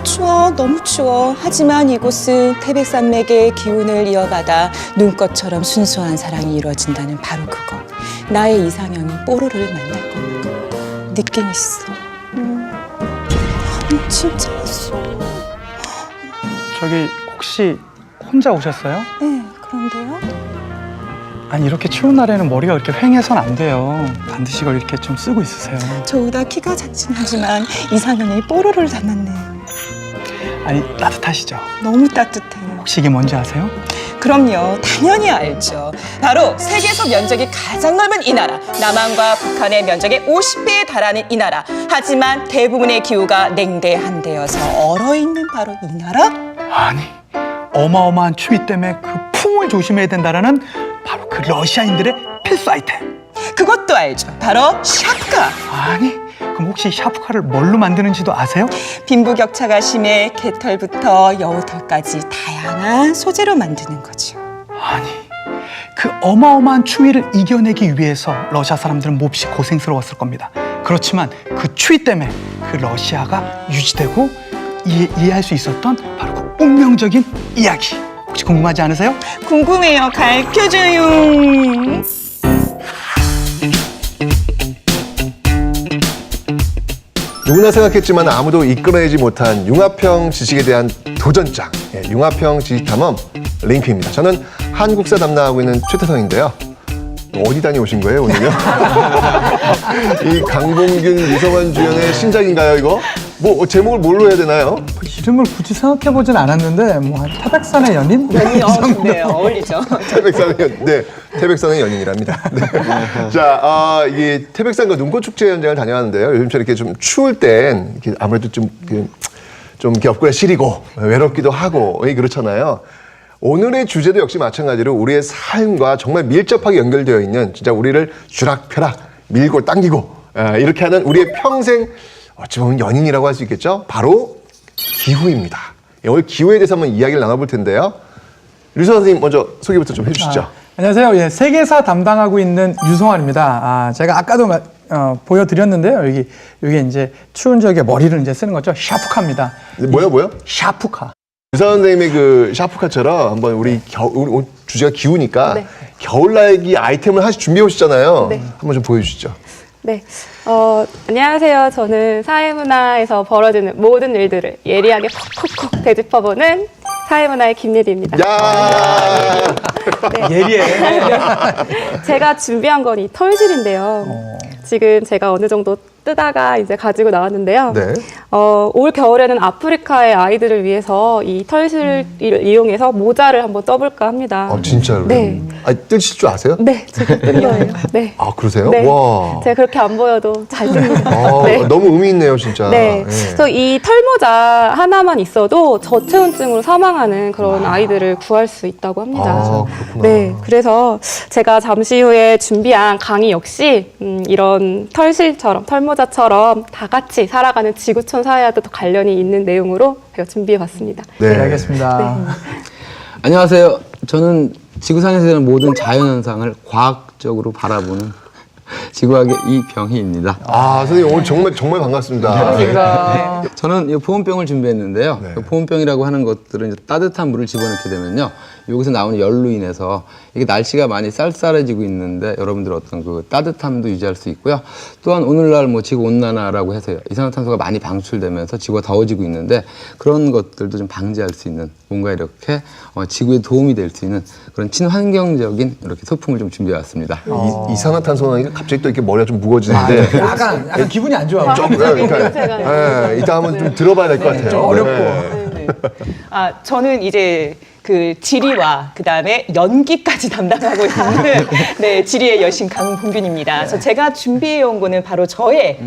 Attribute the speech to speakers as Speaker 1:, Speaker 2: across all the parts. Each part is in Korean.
Speaker 1: 추워, 너무 추워. 하지만 이곳은 태백산맥의 기운을 이어가다 눈꽃처럼 순수한 사랑이 이루어진다는 바로 그거. 나의 이상형이 뽀로로를 만날 거니까. 느낌 있어. 진짜 왔어.
Speaker 2: 저기 혹시 혼자 오셨어요?
Speaker 1: 네, 그런데요?
Speaker 2: 아니 이렇게 추운 날에는 머리가 그렇게 휑해선 안 돼요. 반드시 이걸 이렇게 좀 쓰고 있으세요.
Speaker 1: 저보다 키가 작진 하지만 이상형이 뽀로로를 닮았네요.
Speaker 2: 아니 따뜻하시죠?
Speaker 1: 너무 따뜻해요.
Speaker 2: 혹시 이게 뭔지 아세요?
Speaker 1: 그럼요, 당연히 알죠. 바로 세계에서 면적이 가장 넓은 이 나라, 남한과 북한의 면적의 50배에 달하는 이 나라. 하지만 대부분의 기후가 냉대한데여서 얼어있는 바로 이 나라?
Speaker 2: 아니 어마어마한 추위 때문에 그 풍을 조심해야 된다라는 바로 그 러시아인들의 필수 아이템.
Speaker 1: 그것도 알죠. 바로 샤프카.
Speaker 2: 아니 그럼 혹시 샤프카를 뭘로 만드는지도 아세요?
Speaker 1: 빈부격차가 심해 개털부터 여우털까지 다양한 소재로 만드는 거죠.
Speaker 2: 아니 그 어마어마한 추위를 이겨내기 위해서 러시아 사람들은 몹시 고생스러웠을 겁니다. 그렇지만 그 추위 때문에 그 러시아가 유지되고 이해할 수 있었던 바로 그 운명적인 이야기. 혹시 궁금하지 않으세요?
Speaker 1: 궁금해요. 가르쳐줘요.
Speaker 3: 누구나 생각했지만 아무도 이끌어내지 못한 융합형 지식에 대한 도전장, 융합형 지식탐험 링피입니다. 저는 한국사 담당하고 있는 최태성인데요. 어디 다녀오신 거예요, 오늘요? 이 강봉균, 유성환 주연의 신작인가요, 이거? 뭐 제목을 뭘로 해야 되나요?
Speaker 2: 이름을 굳이 생각해보진 않았는데 뭐 태백산의 연인?
Speaker 1: 네, 어울리죠.
Speaker 3: 태백산의 연인이랍니다. 네. 자, 이게 태백산과 눈꽃축제 현장을 다녀왔는데요. 요즘처럼 이렇게 좀 추울 땐 이렇게 아무래도 좀 이렇게 옆구리가 시리고 외롭기도 하고 그렇잖아요. 오늘의 주제도 역시 마찬가지로 우리의 삶과 정말 밀접하게 연결되어 있는 진짜 우리를 쥐락펴락 밀고 당기고 이렇게 하는 우리의 평생 어찌 보면 연인이라고 할 수 있겠죠? 바로 기후입니다. 오늘 기후에 대해서 한번 이야기를 나눠볼 텐데요. 류서 선생님 먼저 소개부터 좀 해주시죠.
Speaker 4: 안녕하세요. 예, 세계사 담당하고 있는 유성환입니다. 제가 아까도 보여드렸는데요. 여기 이제 추운 지역에 머리를 이제 쓰는 거죠. 샤프카입니다.
Speaker 3: 뭐요?
Speaker 4: 샤프카.
Speaker 3: 류서 선생님의 그 샤프카처럼 한번 우리 오늘 주제가 기후니까
Speaker 5: 네.
Speaker 3: 겨울나기 아이템을 하나씩 준비해 오셨잖아요.
Speaker 5: 네.
Speaker 3: 한번 좀 보여주시죠.
Speaker 5: 네, 안녕하세요. 저는 사회문화에서 벌어지는 모든 일들을 예리하게 콕콕콕 되짚어보는 사회문화의 김예리입니다.
Speaker 3: 야
Speaker 4: 예리해.
Speaker 5: 제가 준비한 건 이 털실인데요. 지금 제가 어느 정도 뜨다가 이제 가지고 나왔는데요.
Speaker 3: 네.
Speaker 5: 올 겨울에는 아프리카의 아이들을 위해서 이 털실을 이용해서 모자를 한번 떠볼까 합니다.
Speaker 3: 진짜로?
Speaker 5: 네.
Speaker 3: 뜨실 줄 아세요?
Speaker 5: 네, 제가 뜬 거예요. 네.
Speaker 3: 아, 그러세요?
Speaker 5: 네.
Speaker 3: 와.
Speaker 5: 제가 그렇게 안 보여도 잘 뜹니다. 네.
Speaker 3: 너무 의미 있네요, 진짜.
Speaker 5: 네. 그래서 이 털모자 하나만 있어도 저체온증으로 사망하는 그런 아이들을 구할 수 있다고 합니다.
Speaker 3: 그렇구나.
Speaker 5: 네. 그래서 제가 잠시 후에 준비한 강의 역시 이런 털실처럼 털모자처럼 다 같이 살아가는 지구촌 사회와도 더 관련이 있는 내용으로 제가 준비해봤습니다.
Speaker 3: 네.
Speaker 4: 네, 알겠습니다.
Speaker 6: 안녕하세요. 저는 지구상에서 되는 모든 자연현상을 과학적으로 바라보는 지구학의 이병희입니다.
Speaker 3: 선생님 오늘 정말 반갑습니다.
Speaker 4: 반갑습니다.
Speaker 6: 저는 이 보온병을 준비했는데요.
Speaker 3: 네.
Speaker 6: 이 보온병이라고 하는 것들은 이제 따뜻한 물을 집어넣게 되면요. 여기서 나오는 열로 인해서 이게 날씨가 많이 쌀쌀해지고 있는데 여러분들 어떤 그 따뜻함도 유지할 수 있고요. 또한 오늘날 뭐 지구 온난화라고 해서 이산화탄소가 많이 방출되면서 지구가 더워지고 있는데 그런 것들도 좀 방지할 수 있는 뭔가 이렇게 지구에 도움이 될 수 있는 그런 친환경적인 이렇게 소품을 좀 준비해왔습니다.
Speaker 3: 이산화탄소는 갑자기 또 이렇게 머리가 좀 무거워지는데.
Speaker 4: 약간 기분이 안 좋아.
Speaker 3: 이따 한번 좀 들어봐야 될 것 같아요.
Speaker 4: 좀 어렵고.
Speaker 3: 네.
Speaker 1: 저는 이제 그 지리와 그다음에 연기까지 담당하고 있는 네, 지리의 여신 강봉균입니다. 그래서 제가 준비해 온 거는 바로 저의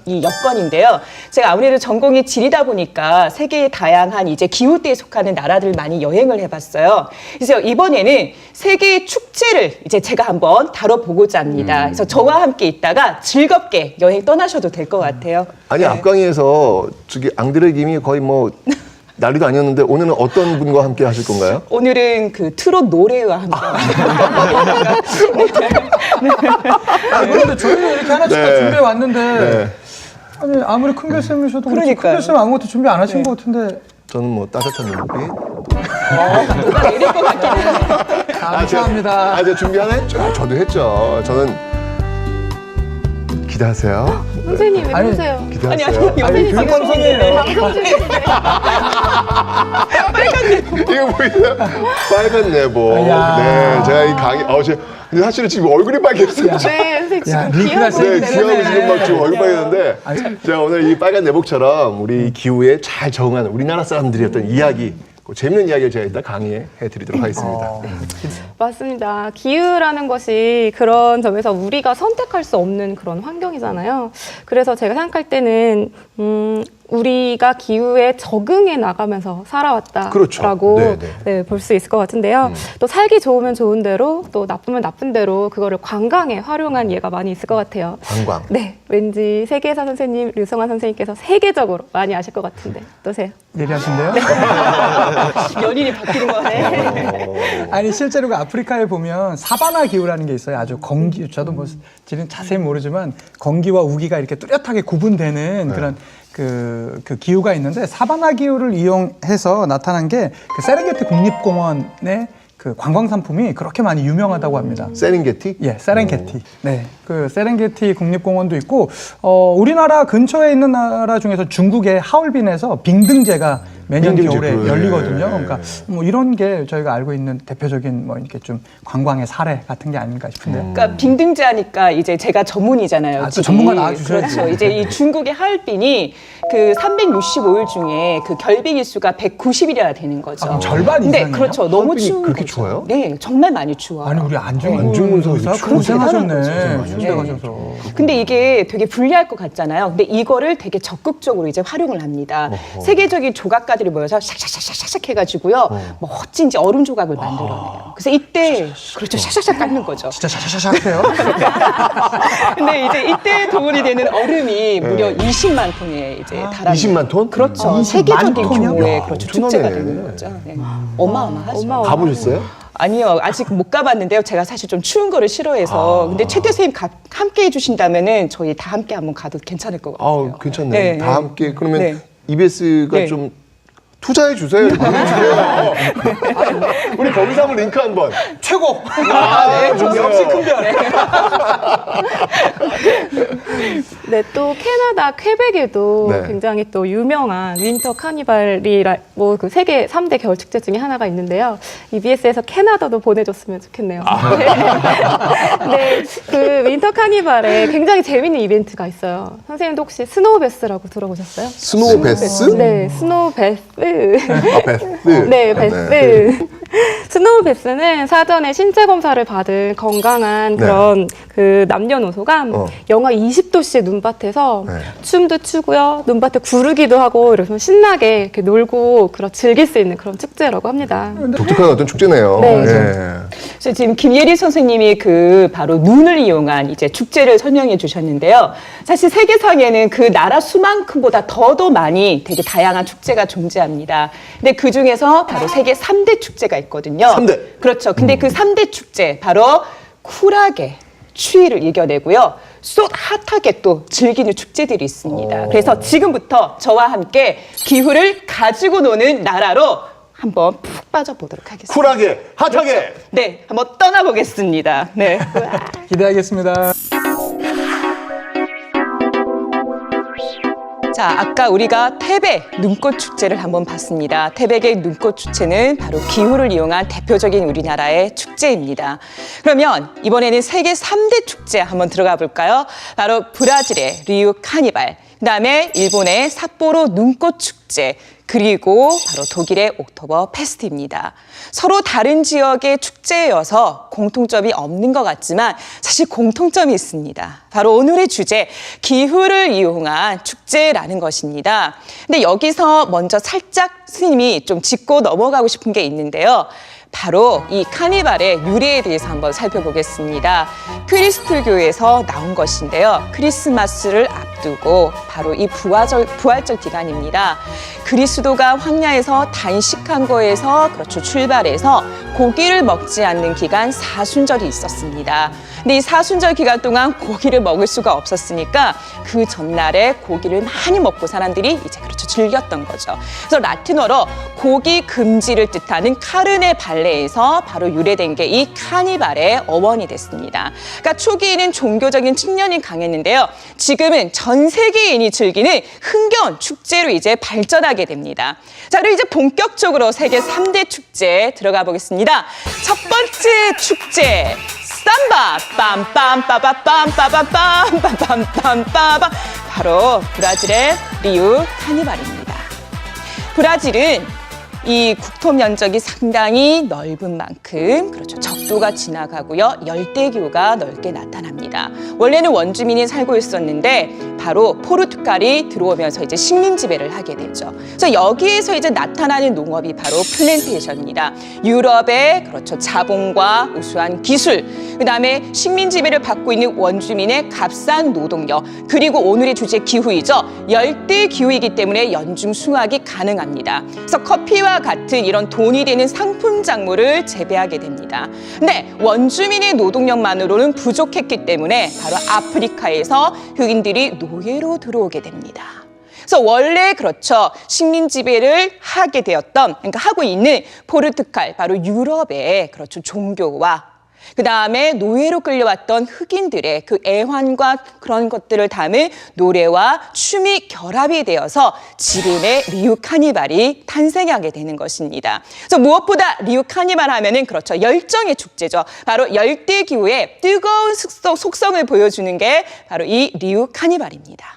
Speaker 1: 이 여건인데요. 제가 아무래도 전공이 지리다 보니까 세계의 다양한 이제 기후대에 속하는 나라들 많이 여행을 해봤어요. 그래서 이번에는 세계의 축제를 이제 제가 한번 다뤄보고자 합니다. 그래서 저와 함께 있다가 즐겁게 여행 떠나셔도 될 것 같아요.
Speaker 3: 아니,
Speaker 1: 네.
Speaker 3: 앞강의에서 저기 앙드레 김이 거의 뭐 난리도 아니었는데 오늘은 어떤 분과 함께 하실 건가요?
Speaker 1: 오늘은 그 트롯 노래와 함께.
Speaker 4: 그런데 저희는 이렇게 하나씩 다 준비해 왔는데 아니 아무리 큰 결심이셔도 그렇지 큰
Speaker 1: 그러니까요.
Speaker 4: 결심 아무것도 준비 안 하신 것 같은데.
Speaker 3: 저는 뭐 따뜻한 눈빛.
Speaker 1: 누가 내릴 것 같긴 한데.
Speaker 4: 감사합니다.
Speaker 3: 제가 준비하네? 저도 했죠. 저는 기대하세요.
Speaker 5: 선생님 왜
Speaker 4: 아니,
Speaker 5: 그러세요?
Speaker 1: 아니,
Speaker 3: 기대하세요.
Speaker 1: 아니,
Speaker 4: 아니,
Speaker 1: 연예인
Speaker 4: 방송이에요.
Speaker 5: 방송 중이신데.
Speaker 3: 이거 보이세요? 빨간 내복.
Speaker 4: 야.
Speaker 3: 네, 제가 이 강의, 근데 사실은 지금 얼굴이 빨개졌어요.
Speaker 5: 네, 선생님
Speaker 4: 야,
Speaker 5: 지금
Speaker 4: 링크가
Speaker 5: 귀하고
Speaker 3: 네,
Speaker 4: 세네.
Speaker 3: 귀하고 지금 막 지금 얼굴 빨개졌는데, 제가 오늘 이 빨간 내복처럼 우리 기후에 잘 적응하는 우리나라 사람들이 어떤 이야기, 그 재밌는 이야기를 제가 일단 강의해 드리도록 하겠습니다.
Speaker 5: 맞습니다. 기후라는 것이 그런 점에서 우리가 선택할 수 없는 그런 환경이잖아요. 그래서 제가 생각할 때는 우리가 기후에 적응해 나가면서 살아왔다라고
Speaker 3: 그렇죠. 네,
Speaker 5: 네, 볼 수 있을 것 같은데요. 또 살기 좋으면 좋은 대로 또 나쁘면 나쁜 대로 그거를 관광에 활용한 예가 많이 있을 것 같아요.
Speaker 3: 관광.
Speaker 5: 네, 왠지 세계사 선생님, 류성환 선생님께서 세계적으로 많이 아실 것 같은데 어떠세요?
Speaker 4: 예리하신데요?
Speaker 1: 연인이 바뀌는 거 같네.
Speaker 4: 아니 실제로 그 아프리카에 보면 사바나 기후라는 게 있어요. 아주 건기 저도 뭐 자세히 모르지만 건기와 우기가 이렇게 뚜렷하게 구분되는 그런 그 기후가 있는데 사바나 기후를 이용해서 나타난 게 그 세렝게티 국립공원의 그 관광 상품이 그렇게 많이 유명하다고 합니다.
Speaker 3: 세렝게티?
Speaker 4: 예, 세렝게티. 네, 그 세렝게티 국립공원도 있고, 우리나라 근처에 있는 나라 중에서 중국의 하얼빈에서 빙등제가 매년
Speaker 3: 빙등제,
Speaker 4: 겨울에
Speaker 3: 그래.
Speaker 4: 열리거든요. 그러니까 뭐 이런 게 저희가 알고 있는 대표적인 뭐 이렇게 좀 관광의 사례 같은 게 아닌가 싶은데요.
Speaker 1: 그러니까 빙등제 하니까 이제 제가 전문이잖아요.
Speaker 4: 또
Speaker 1: 집이.
Speaker 4: 전문가 나와주셔야지.
Speaker 1: 그렇죠. 이제 이 중국의 하얼빈이 그 365일 중에 그 결빙 일수가 190일이나 되는 거죠.
Speaker 4: 그럼 절반
Speaker 1: 근데
Speaker 4: 이상이에요?
Speaker 1: 그렇죠. 너무
Speaker 3: 하얼빈이
Speaker 1: 추운
Speaker 3: 그렇게
Speaker 1: 거죠.
Speaker 3: 추워요?
Speaker 1: 네, 정말 많이 추워요.
Speaker 4: 아니 우리 안중근
Speaker 3: 안중근
Speaker 4: 의사
Speaker 3: 선수
Speaker 4: 고생하셨네.
Speaker 1: 대단한
Speaker 4: 군대
Speaker 1: 네.
Speaker 4: 가셔서.
Speaker 1: 근데 이게 되게 불리할 것 같잖아요. 근데 이거를 되게 적극적으로 이제 활용을 합니다. 세계적인 조각가들이 모여서 샥샥샥샥 해가지고요. 멋진 이제 얼음 조각을 만들어내요. 그래서 이때 그렇죠. 샥샥샥 깎는 거죠.
Speaker 4: 진짜 샤샤샤샤해요.
Speaker 1: 근데 이제 이때 동원이 되는 얼음이 무려 20만 톤에 이제 달합니다.
Speaker 3: 20만 톤?
Speaker 1: 그렇죠.
Speaker 4: 20만
Speaker 1: 세계적인
Speaker 4: 톤이요?
Speaker 1: 규모의
Speaker 3: 야,
Speaker 1: 그렇죠.
Speaker 3: 엄청나네.
Speaker 1: 축제가 되는 거죠. 네. 어마어마하죠.
Speaker 3: 가보셨어요?
Speaker 1: 아니요, 아직 못 가봤는데요. 제가 사실 좀 추운 거를 싫어해서. 근데 최 대표님 함께 해주신다면은 저희 다 함께 한번 가도 괜찮을 것 같아요.
Speaker 3: 괜찮네.
Speaker 1: 네,
Speaker 3: 다
Speaker 1: 네.
Speaker 3: 함께. 그러면
Speaker 1: 네.
Speaker 3: EBS가
Speaker 1: 네.
Speaker 3: 좀 투자해 주세요. 보내주세요. 우리 거기서 한번 링크 한번.
Speaker 4: 최고.
Speaker 3: 네, 좋네요.
Speaker 4: 역시 큰별.
Speaker 5: 네, 또 캐나다 퀘벡에도
Speaker 3: 네.
Speaker 5: 굉장히 또 유명한 윈터 카니발이라 뭐 그 세계 3대 겨울 축제 중에 하나가 있는데요. EBS에서 캐나다도 보내줬으면 좋겠네요. 네, 그 윈터 카니발에 굉장히 재밌는 이벤트가 있어요. 선생님도 혹시 스노우 베스라고 들어보셨어요?
Speaker 3: 스노우 베스?
Speaker 5: 네, 스노우 베스.
Speaker 3: 베스.
Speaker 5: 네, 베스. 스노우 베스는 사전에 신체 검사를 받은 건강한 그런 그 남녀노소가 영하 20도씨 눈밭에서
Speaker 3: 네.
Speaker 5: 춤도 추고요, 눈밭에 구르기도 하고 이러면서 신나게 이렇게 놀고 그런 즐길 수 있는 그런 축제라고 합니다.
Speaker 3: 독특한 어떤 축제네요.
Speaker 5: 네.
Speaker 3: 예.
Speaker 1: 그래서 지금 김예리 선생님이 그 바로 눈을 이용한 이제 축제를 설명해 주셨는데요. 사실 세계상에는 그 나라 수만큼보다 더더 많이 되게 다양한 축제가 존재합니다. 근데 그 중에서 바로 세계 3대 축제가 있거든요.
Speaker 3: 3대.
Speaker 1: 그렇죠. 근데 그 3대 축제 바로 쿨하게 추위를 이겨내고요. 쏟 핫하게 또 즐기는 축제들이 있습니다. 그래서 지금부터 저와 함께 기후를 가지고 노는 나라로 한번 푹 빠져보도록 하겠습니다.
Speaker 3: 쿨하게, 핫하게.
Speaker 1: 네, 한번 떠나보겠습니다. 네.
Speaker 4: 기대하겠습니다.
Speaker 1: 자, 아까 우리가 태백 눈꽃 축제를 한번 봤습니다. 태백의 눈꽃 축제는 바로 기후를 이용한 대표적인 우리나라의 축제입니다. 그러면 이번에는 세계 3대 축제 한번 들어가 볼까요? 바로 브라질의 리우 카니발, 그다음에 일본의 삿포로 눈꽃 축제, 그리고 바로 독일의 옥토버 페스트입니다. 서로 다른 지역의 축제여서 공통점이 없는 것 같지만 사실 공통점이 있습니다. 바로 오늘의 주제, 기후를 이용한 축제라는 것입니다. 근데 여기서 먼저 살짝 스님이 좀 짚고 넘어가고 싶은 게 있는데요. 바로 이 카니발의 유래에 대해서 한번 살펴보겠습니다. 크리스토교에서 나온 것인데요. 크리스마스를 앞두고 앞두고 바로 이 부활절 기간입니다. 그리스도가 황야에서 단식한 거에서 그렇죠 출발해서 고기를 먹지 않는 기간 사순절이 있었습니다. 근데 이 사순절 기간 동안 고기를 먹을 수가 없었으니까 그 전날에 고기를 많이 먹고 사람들이 이제 그렇죠 즐겼던 거죠. 그래서 라틴어로 고기 금지를 뜻하는 카르네 발레에서 바로 유래된 게 이 카니발의 어원이 됐습니다. 그러니까 초기에는 종교적인 측면이 강했는데요. 지금은 전 세계인이 즐기는 흥겨운 축제로 이제 발전하게 됩니다. 자, 그리고 이제 본격적으로 세계 3대 축제 들어가 보겠습니다. 첫 번째 축제. 삼바 빰빰빠바빰빠바빰빠밤빰빰빰 바로 브라질의 리우 카니발입니다. 브라질은 이 국토 면적이 상당히 넓은 만큼 그렇죠 적도가 지나가고요 열대기후가 넓게 나타납니다. 원래는 원주민이 살고 있었는데 바로 포르투갈이 들어오면서 이제 식민 지배를 하게 되죠. 그래서 여기에서 이제 나타나는 농업이 바로 플랜테이션입니다. 유럽의 그렇죠 자본과 우수한 기술, 그다음에 식민 지배를 받고 있는 원주민의 값싼 노동력, 그리고 오늘의 주제 기후이죠. 열대 기후이기 때문에 연중 수확이 가능합니다. 그래서 커피와 같은 이런 돈이 되는 상품 작물을 재배하게 됩니다. 근데 원주민의 노동력만으로는 부족했기 때문에 바로 아프리카에서 흑인들이 노예로 들어오게 됩니다. 그래서 원래 그렇죠 식민 지배를 하게 되었던 그러니까 하고 있는 포르투갈 바로 유럽의 그렇죠 종교와 그 다음에 노예로 끌려왔던 흑인들의 그 애환과 그런 것들을 담은 노래와 춤이 결합이 되어서 지금의 리우 카니발이 탄생하게 되는 것입니다. 그래서 무엇보다 리우 카니발 하면은 그렇죠 열정의 축제죠. 바로 열대 기후의 뜨거운 속성을 보여주는 게 바로 이 리우 카니발입니다.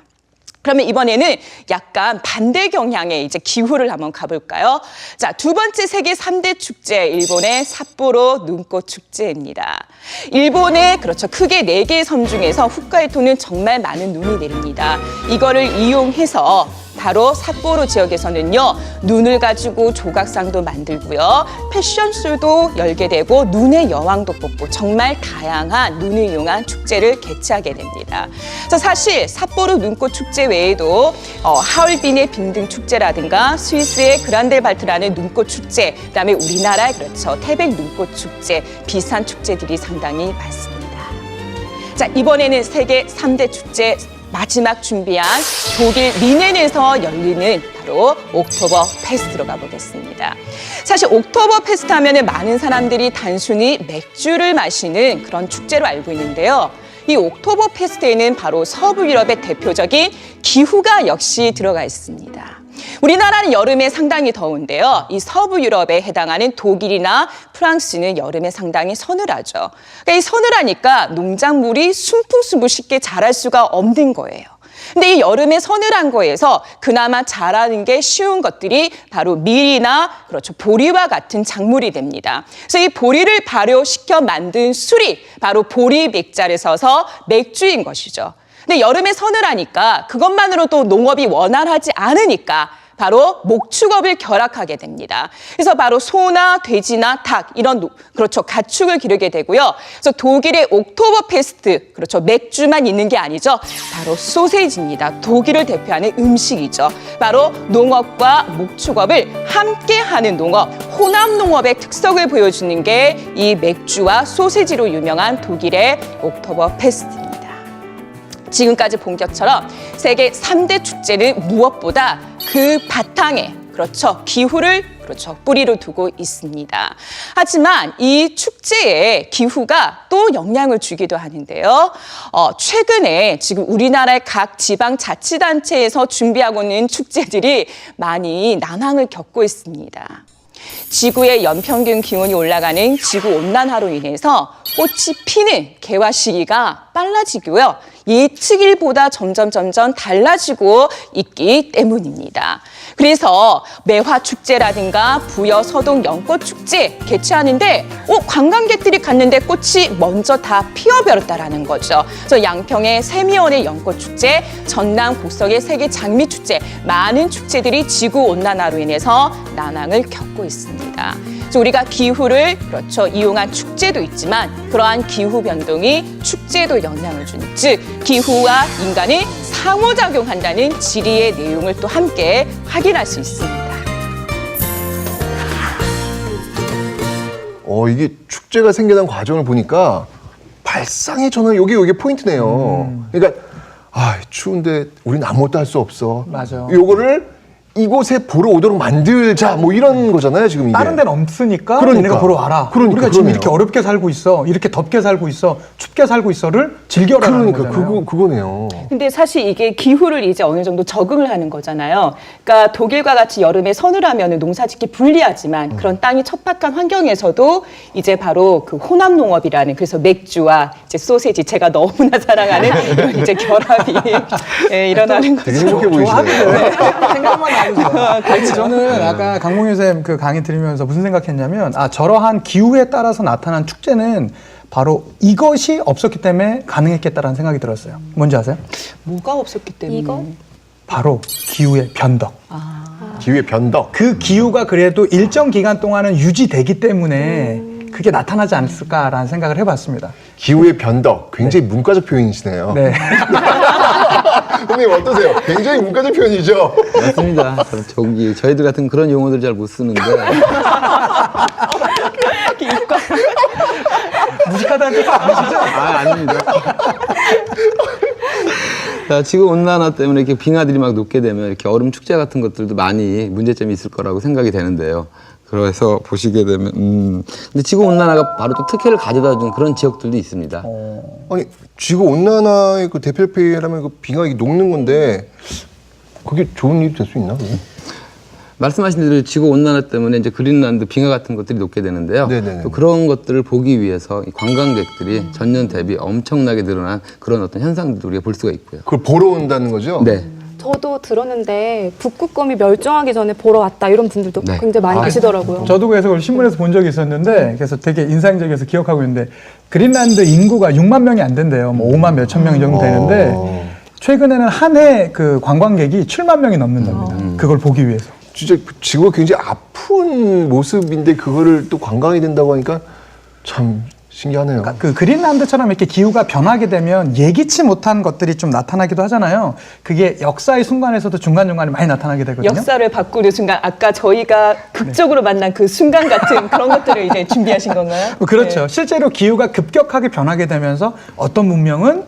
Speaker 1: 그러면 이번에는 약간 반대 경향의 이제 기후를 한번 가볼까요? 자, 두 번째 세계 3대 축제, 일본의 삿포로 눈꽃 축제입니다. 일본의 그렇죠 크게 4개의 섬 중에서 홋카이도는 정말 많은 눈이 내립니다. 이거를 이용해서 바로 삿포로 지역에서는요 눈을 가지고 조각상도 만들고요 패션쇼도 열게 되고 눈의 여왕도 뽑고 정말 다양한 눈을 이용한 축제를 개최하게 됩니다. 그래서 사실 삿포로 눈꽃 축제 외에도 하얼빈의 빙등 축제라든가 스위스의 그란델발트라는 눈꽃 축제, 그다음에 우리나라의 그렇죠 태백 눈꽃 축제, 비슷한 축제들이 상당히 많습니다. 자, 이번에는 세계 3대 축제 마지막 준비한 독일 미넨에서 열리는 바로 옥토버 페스트로 가보겠습니다. 사실 옥토버 페스트 하면 많은 사람들이 단순히 맥주를 마시는 그런 축제로 알고 있는데요. 이 옥토버 페스트에는 바로 서부 유럽의 대표적인 기후가 역시 들어가 있습니다. 우리나라는 여름에 상당히 더운데요. 이 서부 유럽에 해당하는 독일이나 프랑스는 여름에 상당히 서늘하죠. 그러니까 이 서늘하니까 농작물이 숨풍숨을 쉽게 자랄 수가 없는 거예요. 근데 이 여름에 서늘한 거에서 그나마 자라는 게 쉬운 것들이 바로 밀이나 그렇죠 보리와 같은 작물이 됩니다. 그래서 이 보리를 발효시켜 만든 술이 바로 보리 맥자를 써서 맥주인 것이죠. 근데 여름에 서늘하니까 그것만으로도 농업이 원활하지 않으니까 바로 목축업을 결합하게 됩니다. 그래서 바로 소나 돼지나 닭 이런 그렇죠 가축을 기르게 되고요. 그래서 독일의 옥토버 페스트 그렇죠 맥주만 있는 게 아니죠. 바로 소세지입니다. 독일을 대표하는 음식이죠. 바로 농업과 목축업을 함께하는 농업, 혼합 농업의 특성을 보여주는 게 이 맥주와 소세지로 유명한 독일의 옥토버 페스트입니다. 지금까지 본 것처럼 세계 3대 축제는 무엇보다 그 바탕에 그렇죠 기후를 그렇죠 뿌리로 두고 있습니다. 하지만 이 축제에 기후가 또 영향을 주기도 하는데요. 최근에 지금 우리나라의 각 지방자치단체에서 준비하고 있는 축제들이 많이 난항을 겪고 있습니다. 지구의 연평균 기온이 올라가는 지구온난화로 인해서 꽃이 피는 개화 시기가 빨라지고요. 예측일보다 점점 달라지고 있기 때문입니다. 그래서 매화축제라든가 부여 서동 연꽃축제 개최하는데 관광객들이 갔는데 꽃이 먼저 다 피어버렸다라는 거죠. 그래서 양평의 세미원의 연꽃축제, 전남 곡성의 세계 장미축제, 많은 축제들이 지구온난화로 인해서 난항을 겪고 있습니다. 그래서 우리가 기후를 그렇죠 이용한 축제도 있지만 그러한 기후 변동이 축제에도 영향을 주는 즉 기후와 인간이 상호작용한다는 지리의 내용을 또 함께 확인할 수 있습니다.
Speaker 3: 이게 축제가 생겨난 과정을 보니까 발상의 전환, 요게 포인트네요. 그러니까, 추운데 우린 아무것도 할 수 없어.
Speaker 4: 맞아.
Speaker 3: 요거를 이곳에 보러 오도록 만들자. 뭐 이런 거잖아요, 지금 이게.
Speaker 4: 다른 데는 없으니까
Speaker 3: 그러니까.
Speaker 4: 너네가 보러 와라.
Speaker 3: 그러니까,
Speaker 4: 우리가 지금
Speaker 3: 그러네요.
Speaker 4: 이렇게 어렵게 살고 있어. 이렇게 덥게 살고 있어. 춥게 살고 있어를 즐겨라는
Speaker 3: 그러니까,
Speaker 4: 거잖아요.
Speaker 3: 그거네요.
Speaker 1: 근데 사실 이게 기후를 이제 어느 정도 적응을 하는 거잖아요. 그러니까 독일과 같이 여름에 서늘하면 농사짓기 불리하지만 그런 땅이 척박한 환경에서도 이제 바로 그 혼합 농업이라는 그래서 맥주와 이제 소세지 제가 너무나 사랑하는 이런 이제 결합이 예, 일어나는
Speaker 3: 되게
Speaker 1: 거죠.
Speaker 3: 행복해 보이시네요.
Speaker 4: 생각만 나도 좋아. 아니, 저는 아까 강몽윤 쌤 그 강의 들으면서 무슨 생각했냐면 저러한 기후에 따라서 나타난 축제는 바로 이것이 없었기 때문에 가능했겠다라는 생각이 들었어요. 뭔지 아세요?
Speaker 1: 뭐가 없었기 때문에.
Speaker 5: 이거?
Speaker 4: 바로 기후의 변덕.
Speaker 3: 기후의 변덕.
Speaker 4: 그 기후가 그래도 일정 기간 동안은 유지되기 때문에 그게 나타나지 않았을까라는 생각을 해봤습니다.
Speaker 3: 기후의 변덕. 굉장히 문과적 표현이시네요.
Speaker 4: 네.
Speaker 3: 선생님 어떠세요? 굉장히 문과적 표현이죠?
Speaker 6: 맞습니다. 저희들 같은 그런 용어들 잘 못 쓰는데
Speaker 4: 무식하다는 뜻 아니시죠?
Speaker 6: 아닙니다. 자, 지구 온난화 때문에 이렇게 빙하들이 막 녹게 되면 이렇게 얼음 축제 같은 것들도 많이 문제점이 있을 거라고 생각이 되는데요. 그래서 보시게 되면 근데 지구 온난화가 바로 또 특혜를 가져다 준 그런 지역들도 있습니다.
Speaker 3: 아니, 지구 온난화의 그 대표라면 그 빙하가 녹는 건데 그게 좋은 일이 될 수 있나? 그게?
Speaker 6: 말씀하신 대로 지구 온난화 때문에 이제 그린란드 빙하 같은 것들이 녹게 되는데요.
Speaker 3: 네네네.
Speaker 6: 또 그런 것들을 보기 위해서 이 관광객들이 전년 대비 엄청나게 늘어난 그런 어떤 현상들도 우리가 볼 수가 있고요.
Speaker 3: 그걸 보러 온다는 거죠?
Speaker 6: 네.
Speaker 5: 저도 들었는데 북극곰이 멸종하기 전에 보러 왔다 이런 분들도
Speaker 6: 네.
Speaker 5: 굉장히 많이 계시더라고요.
Speaker 4: 저도 그래서 그걸 신문에서 본 적이 있었는데 그래서 되게 인상적이어서 기억하고 있는데 그린란드 인구가 6만 명이 안 된대요. 뭐 5만 몇천 명 정도 되는데 최근에는 한 해 그 관광객이 7만 명이 넘는답니다. 그걸 보기 위해서.
Speaker 3: 진짜 지구가 굉장히 아픈 모습인데 그거를 또 관광이 된다고 하니까 참 신기하네요.
Speaker 4: 그러니까 그 그린란드처럼 이렇게 기후가 변하게 되면 예기치 못한 것들이 좀 나타나기도 하잖아요. 그게 역사의 순간에서도 중간중간에 많이 나타나게 되거든요.
Speaker 1: 역사를 바꾸는 순간 아까 저희가 극적으로 만난 그 순간 같은 그런 것들을 이제 준비하신 건가요?
Speaker 4: 그렇죠.
Speaker 1: 네.
Speaker 4: 실제로 기후가 급격하게 변하게 되면서 어떤 문명은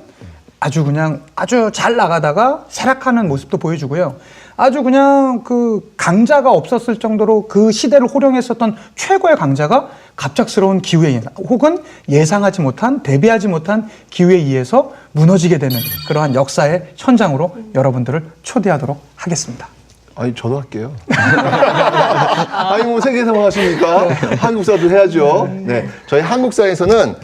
Speaker 4: 아주 잘 나가다가 쇠락하는 모습도 보여주고요. 아주 그냥 그 강자가 없었을 정도로 그 시대를 호령했었던 최고의 강자가 갑작스러운 기후에 의해서 혹은 예상하지 못한 대비하지 못한 기후에 의해서 무너지게 되는 그러한 역사의 현장으로 여러분들을 초대하도록 하겠습니다.
Speaker 3: 아니 저도 할게요. 아니 뭐 세계에서만 하십니까? 한국사도 해야죠. 네, 저희 한국사에서는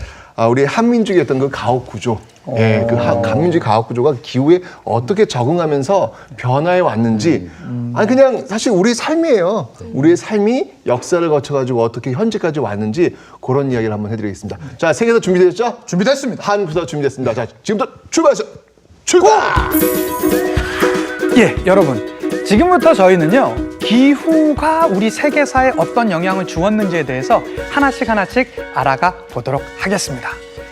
Speaker 3: 우리 한민족이었던 그 가옥 구조, 예, 그 한민족 가옥 구조가 기후에 어떻게 적응하면서 변화해 왔는지, 아니 그냥 사실 우리의 삶이에요. 우리의 삶이 역사를 거쳐가지고 어떻게 현재까지 왔는지 그런 이야기를 한번 해드리겠습니다. 자, 세계사 준비됐죠?
Speaker 4: 준비됐습니다.
Speaker 3: 한국사 준비됐습니다. 자, 지금부터 출발하죠. 출발!
Speaker 2: 예, 여러분. 지금부터 저희는요, 기후가 우리 세계사에 어떤 영향을 주었는지에 대해서 하나씩 알아가 보도록 하겠습니다.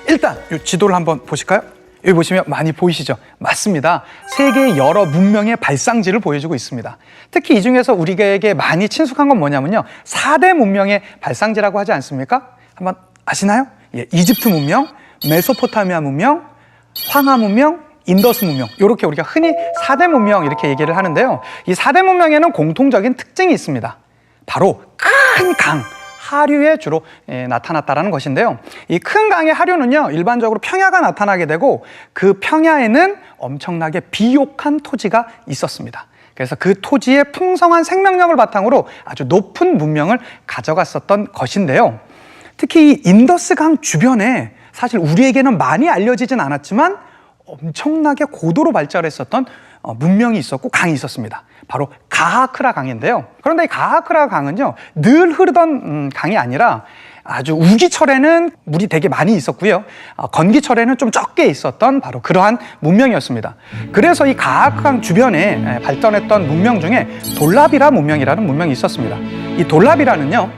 Speaker 2: 일단 이 지도를 한번 보실까요? 여기 보시면 많이 보이시죠? 맞습니다. 세계의 여러 문명의 발상지를 보여주고 있습니다. 특히 이 중에서 우리에게 많이 친숙한 건 뭐냐면요, 4대 문명의 발상지라고 하지 않습니까? 한번 아시나요? 예, 이집트 문명, 메소포타미아 문명, 황하 문명, 인더스 문명, 이렇게 우리가 흔히 4대 문명 이렇게 얘기를 하는데요. 이 4대 문명에는 공통적인 특징이 있습니다. 바로 큰 강, 하류에 주로 나타났다는 것인데요. 이 큰 강의 하류는요, 일반적으로 평야가 나타나게 되고 그 평야에는 엄청나게 비옥한 토지가 있었습니다. 그래서 그 토지의 풍성한 생명력을 바탕으로 아주 높은 문명을 가져갔었던 것인데요. 특히 이 인더스 강 주변에 사실 우리에게는 많이 알려지진 않았지만 엄청나게 고도로 발달했었던 문명이 있었고 강이 있었습니다. 바로 가하크라 강인데요. 그런데 이 가하크라 강은요, 늘 흐르던 강이 아니라 아주 우기철에는 물이 되게 많이 있었고요. 건기철에는 좀 적게 있었던 바로 그러한 문명이었습니다. 그래서 이 가하크 강 주변에 발전했던 문명 중에 돌라비라 문명이라는 문명이 있었습니다. 이 돌라비라는요,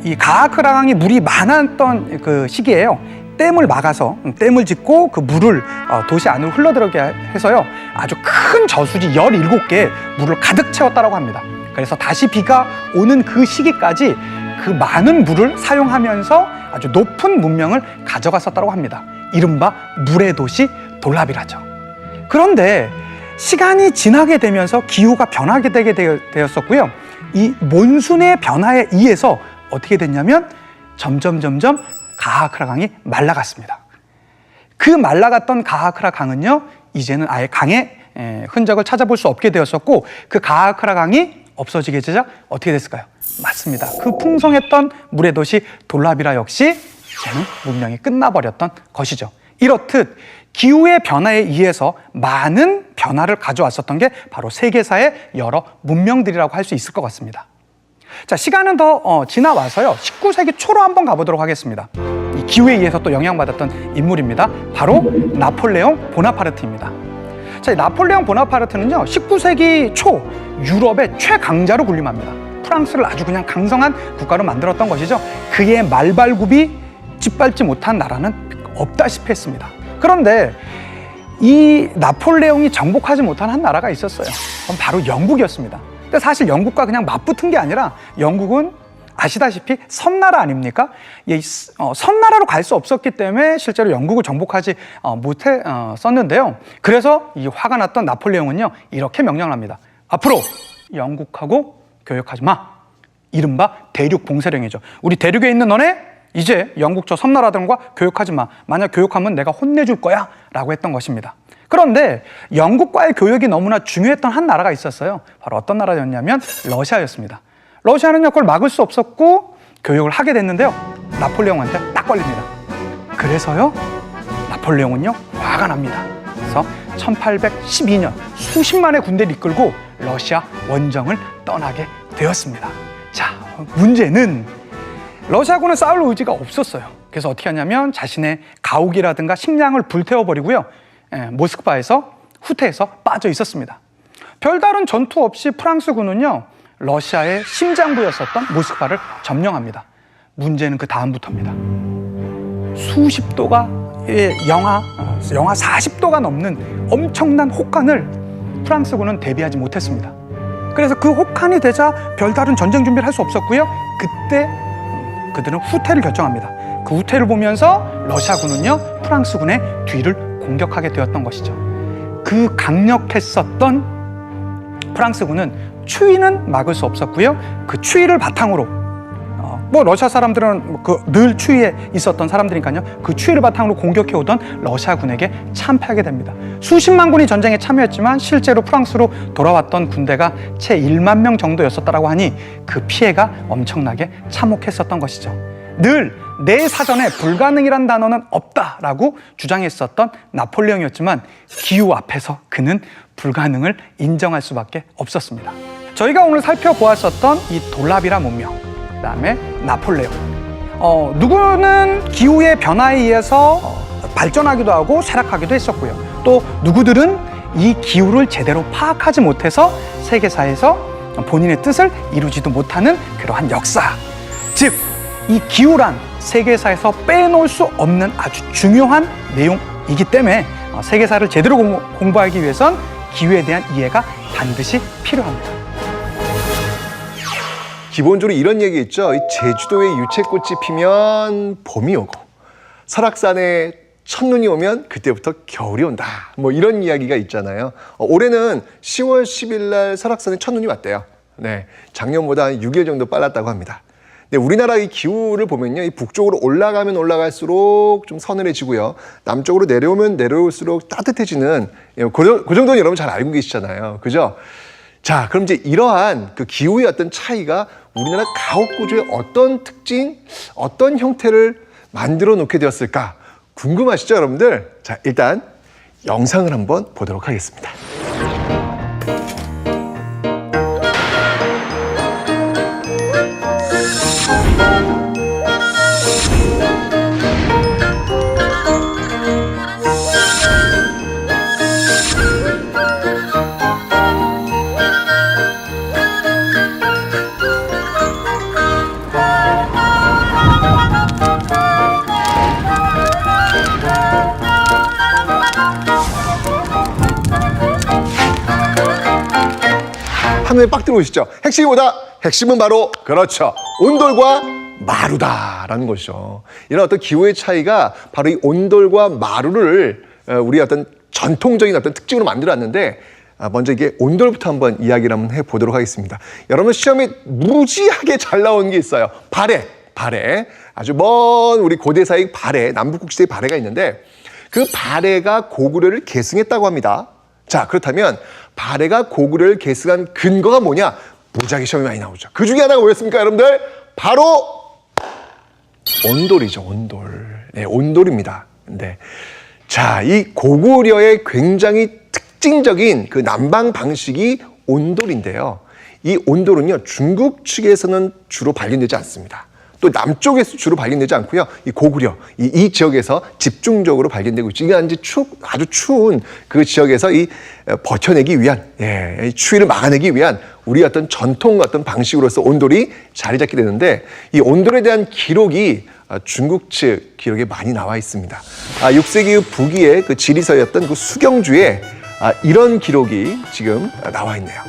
Speaker 2: 이 가하크라강이 물이 많았던 그 시기예요. 댐을 막아서 댐을 짓고 그 물을 도시 안으로 흘러들어게 해서요. 아주 큰 저수지 17개 물을 가득 채웠다고 합니다. 그래서 다시 비가 오는 그 시기까지 그 많은 물을 사용하면서 아주 높은 문명을 가져갔었다고 합니다. 이른바 물의 도시 돌라비라죠. 그런데 시간이 지나게 되면서 기후가 변하게 되게 되었었고요. 이 몬순의 변화에 의해서 어떻게 됐냐면 점점 가하크라 강이 말라갔습니다. 그 말라갔던 가하크라 강은요, 이제는 아예 강의 흔적을 찾아볼 수 없게 되었었고, 그 가하크라 강이 없어지게 되자 어떻게 됐을까요? 맞습니다. 그 풍성했던 물의 도시 돌라비라 역시 이제는 문명이 끝나버렸던 것이죠. 이렇듯 기후의 변화에 의해서 많은 변화를 가져왔었던 게 바로 세계사의 여러 문명들이라고 할 수 있을 것 같습니다. 자, 시간은 더 지나와서요, 19세기 초로 한번 가보도록 하겠습니다. 이 기후에 의해서 또 영향받았던 인물입니다. 바로 나폴레옹 보나파르트입니다. 자, 나폴레옹 보나파르트는요, 19세기 초 유럽의 최강자로 군림합니다. 프랑스를 아주 그냥 강성한 국가로 만들었던 것이죠. 그의 말발굽이 짓밟지 못한 나라는 없다시피 했습니다. 그런데 이 나폴레옹이 정복하지 못한 한 나라가 있었어요. 그건 바로 영국이었습니다. 근데 사실 영국과 그냥 맞붙은 게 아니라 영국은 아시다시피 섬나라 아닙니까? 섬나라로 갈 수 없었기 때문에 실제로 영국을 정복하지 못했었는데요. 그래서 이 화가 났던 나폴레옹은요, 이렇게 명령을 합니다. 앞으로 영국하고 교역하지 마. 이른바 대륙 봉쇄령이죠. 우리 대륙에 있는 너네 이제 영국 저 섬나라들과 교역하지 마. 만약 교역하면 내가 혼내줄 거야 라고 했던 것입니다. 그런데 영국과의 교역이 너무나 중요했던 한 나라가 있었어요. 바로 어떤 나라였냐면 러시아였습니다. 러시아는요, 그걸 막을 수 없었고 교역을 하게 됐는데요, 나폴레옹한테 딱 걸립니다. 그래서요, 나폴레옹은요, 화가 납니다. 그래서 1812년 수십만의 군대를 이끌고 러시아 원정을 떠나게 되었습니다. 자, 문제는 러시아군은 싸울 의지가 없었어요. 그래서 어떻게 하냐면 자신의 가옥이라든가 식량을 불태워버리고요, 모스크바에서 후퇴해서 빠져 있었습니다. 별다른 전투 없이 프랑스군은요, 러시아의 심장부였었던 모스크바를 점령합니다. 문제는 그 다음부터입니다. 수십 도가 영하 40도가 넘는 엄청난 혹한을 프랑스군은 대비하지 못했습니다. 그래서 그 혹한이 되자 별다른 전쟁 준비를 할 수 없었고요. 그때 그들은 후퇴를 결정합니다. 그 후퇴를 보면서 러시아군은요, 프랑스군의 뒤를 공격하게 되었던 것이죠. 그 강력했었던 프랑스군은 추위는 막을 수 없었고요. 그 추위를 바탕으로 러시아 사람들은 늘 추위에 있었던 사람들이니까요. 그 추위를 바탕으로 공격해 오던 러시아군에게 참패하게 됩니다. 수십만 군이 전쟁에 참여했지만 실제로 프랑스로 돌아왔던 군대가 채 1만 명 정도였었다고 하니 그 피해가 엄청나게 참혹했었던 것이죠. 늘 내 사전에 불가능이란 단어는 없다라고 주장했었던 나폴레옹이었지만 기후 앞에서 그는 불가능을 인정할 수밖에 없었습니다. 저희가 오늘 살펴보았었던 이 돌라비라 문명, 그 다음에 나폴레옹, 누구는 기후의 변화에 의해서 발전하기도 하고 쇠락하기도 했었고요. 또 누구들은 이 기후를 제대로 파악하지 못해서 세계사에서 본인의 뜻을 이루지도 못하는 그러한 역사, 즉 이 기후란 세계사에서 빼놓을 수 없는 아주 중요한 내용이기 때문에 세계사를 제대로 공부하기 위해선 기후에 대한 이해가 반드시 필요합니다.
Speaker 3: 기본적으로 이런 얘기 있죠. 이 제주도에 유채꽃이 피면 봄이 오고 설악산에 첫눈이 오면 그때부터 겨울이 온다. 뭐 이런 이야기가 있잖아요. 올해는 10월 10일 날 설악산에 첫눈이 왔대요. 네, 작년보다 한 6일 정도 빨랐다고 합니다. 네, 우리나라 이 기후를 보면요, 이 북쪽으로 올라가면 올라갈수록 좀 서늘해지고요, 남쪽으로 내려오면 내려올수록 따뜻해지는, 그 정도는 여러분 잘 알고 계시잖아요, 그죠? 자, 그럼 이제 이러한 그 기후의 어떤 차이가 우리나라 가옥 구조의 어떤 특징, 어떤 형태를 만들어 놓게 되었을까 궁금하시죠, 여러분들? 자, 일단 영상을 한번 보도록 하겠습니다. 눈에 빡 들어오시죠? 핵심이 뭐다? 핵심은 바로 그렇죠. 온돌과 마루다라는 것이죠. 이런 어떤 기후의 차이가 바로 이 온돌과 마루를 우리 어떤 전통적인 어떤 특징으로 만들어놨는데 먼저 이게 온돌부터 한번 이야기를 한번 해보도록 하겠습니다. 여러분 시험에 무지하게 잘 나오는 게 있어요. 발해. 아주 먼 우리 고대사의 발해, 남북국시대의 발해가 있는데 그 발해가 고구려를 계승했다고 합니다. 자, 그렇다면 발해가 고구려를 계승한 근거가 뭐냐? 무지하게 시험이 많이 나오죠. 그 중에 하나가 뭐였습니까, 여러분들? 바로 온돌이죠, 온돌. 네, 온돌입니다. 네. 자, 이 고구려의 굉장히 특징적인 그 난방 방식이 온돌인데요. 이 온돌은요, 중국 측에서는 주로 발견되지 않습니다. 또 남쪽에서 주로 발견되지 않고요. 이 고구려, 이 지역에서 집중적으로 발견되고 있죠. 이게 아주 추운 그 지역에서 이 버텨내기 위한, 이 추위를 막아내기 위한 우리 어떤 전통 어떤 방식으로서 온돌이 자리 잡게 되는데 이 온돌에 대한 기록이 중국 측 기록에 많이 나와 있습니다. 6세기 북위의 그 지리서였던 그 수경주에 이런 기록이 지금 나와 있네요.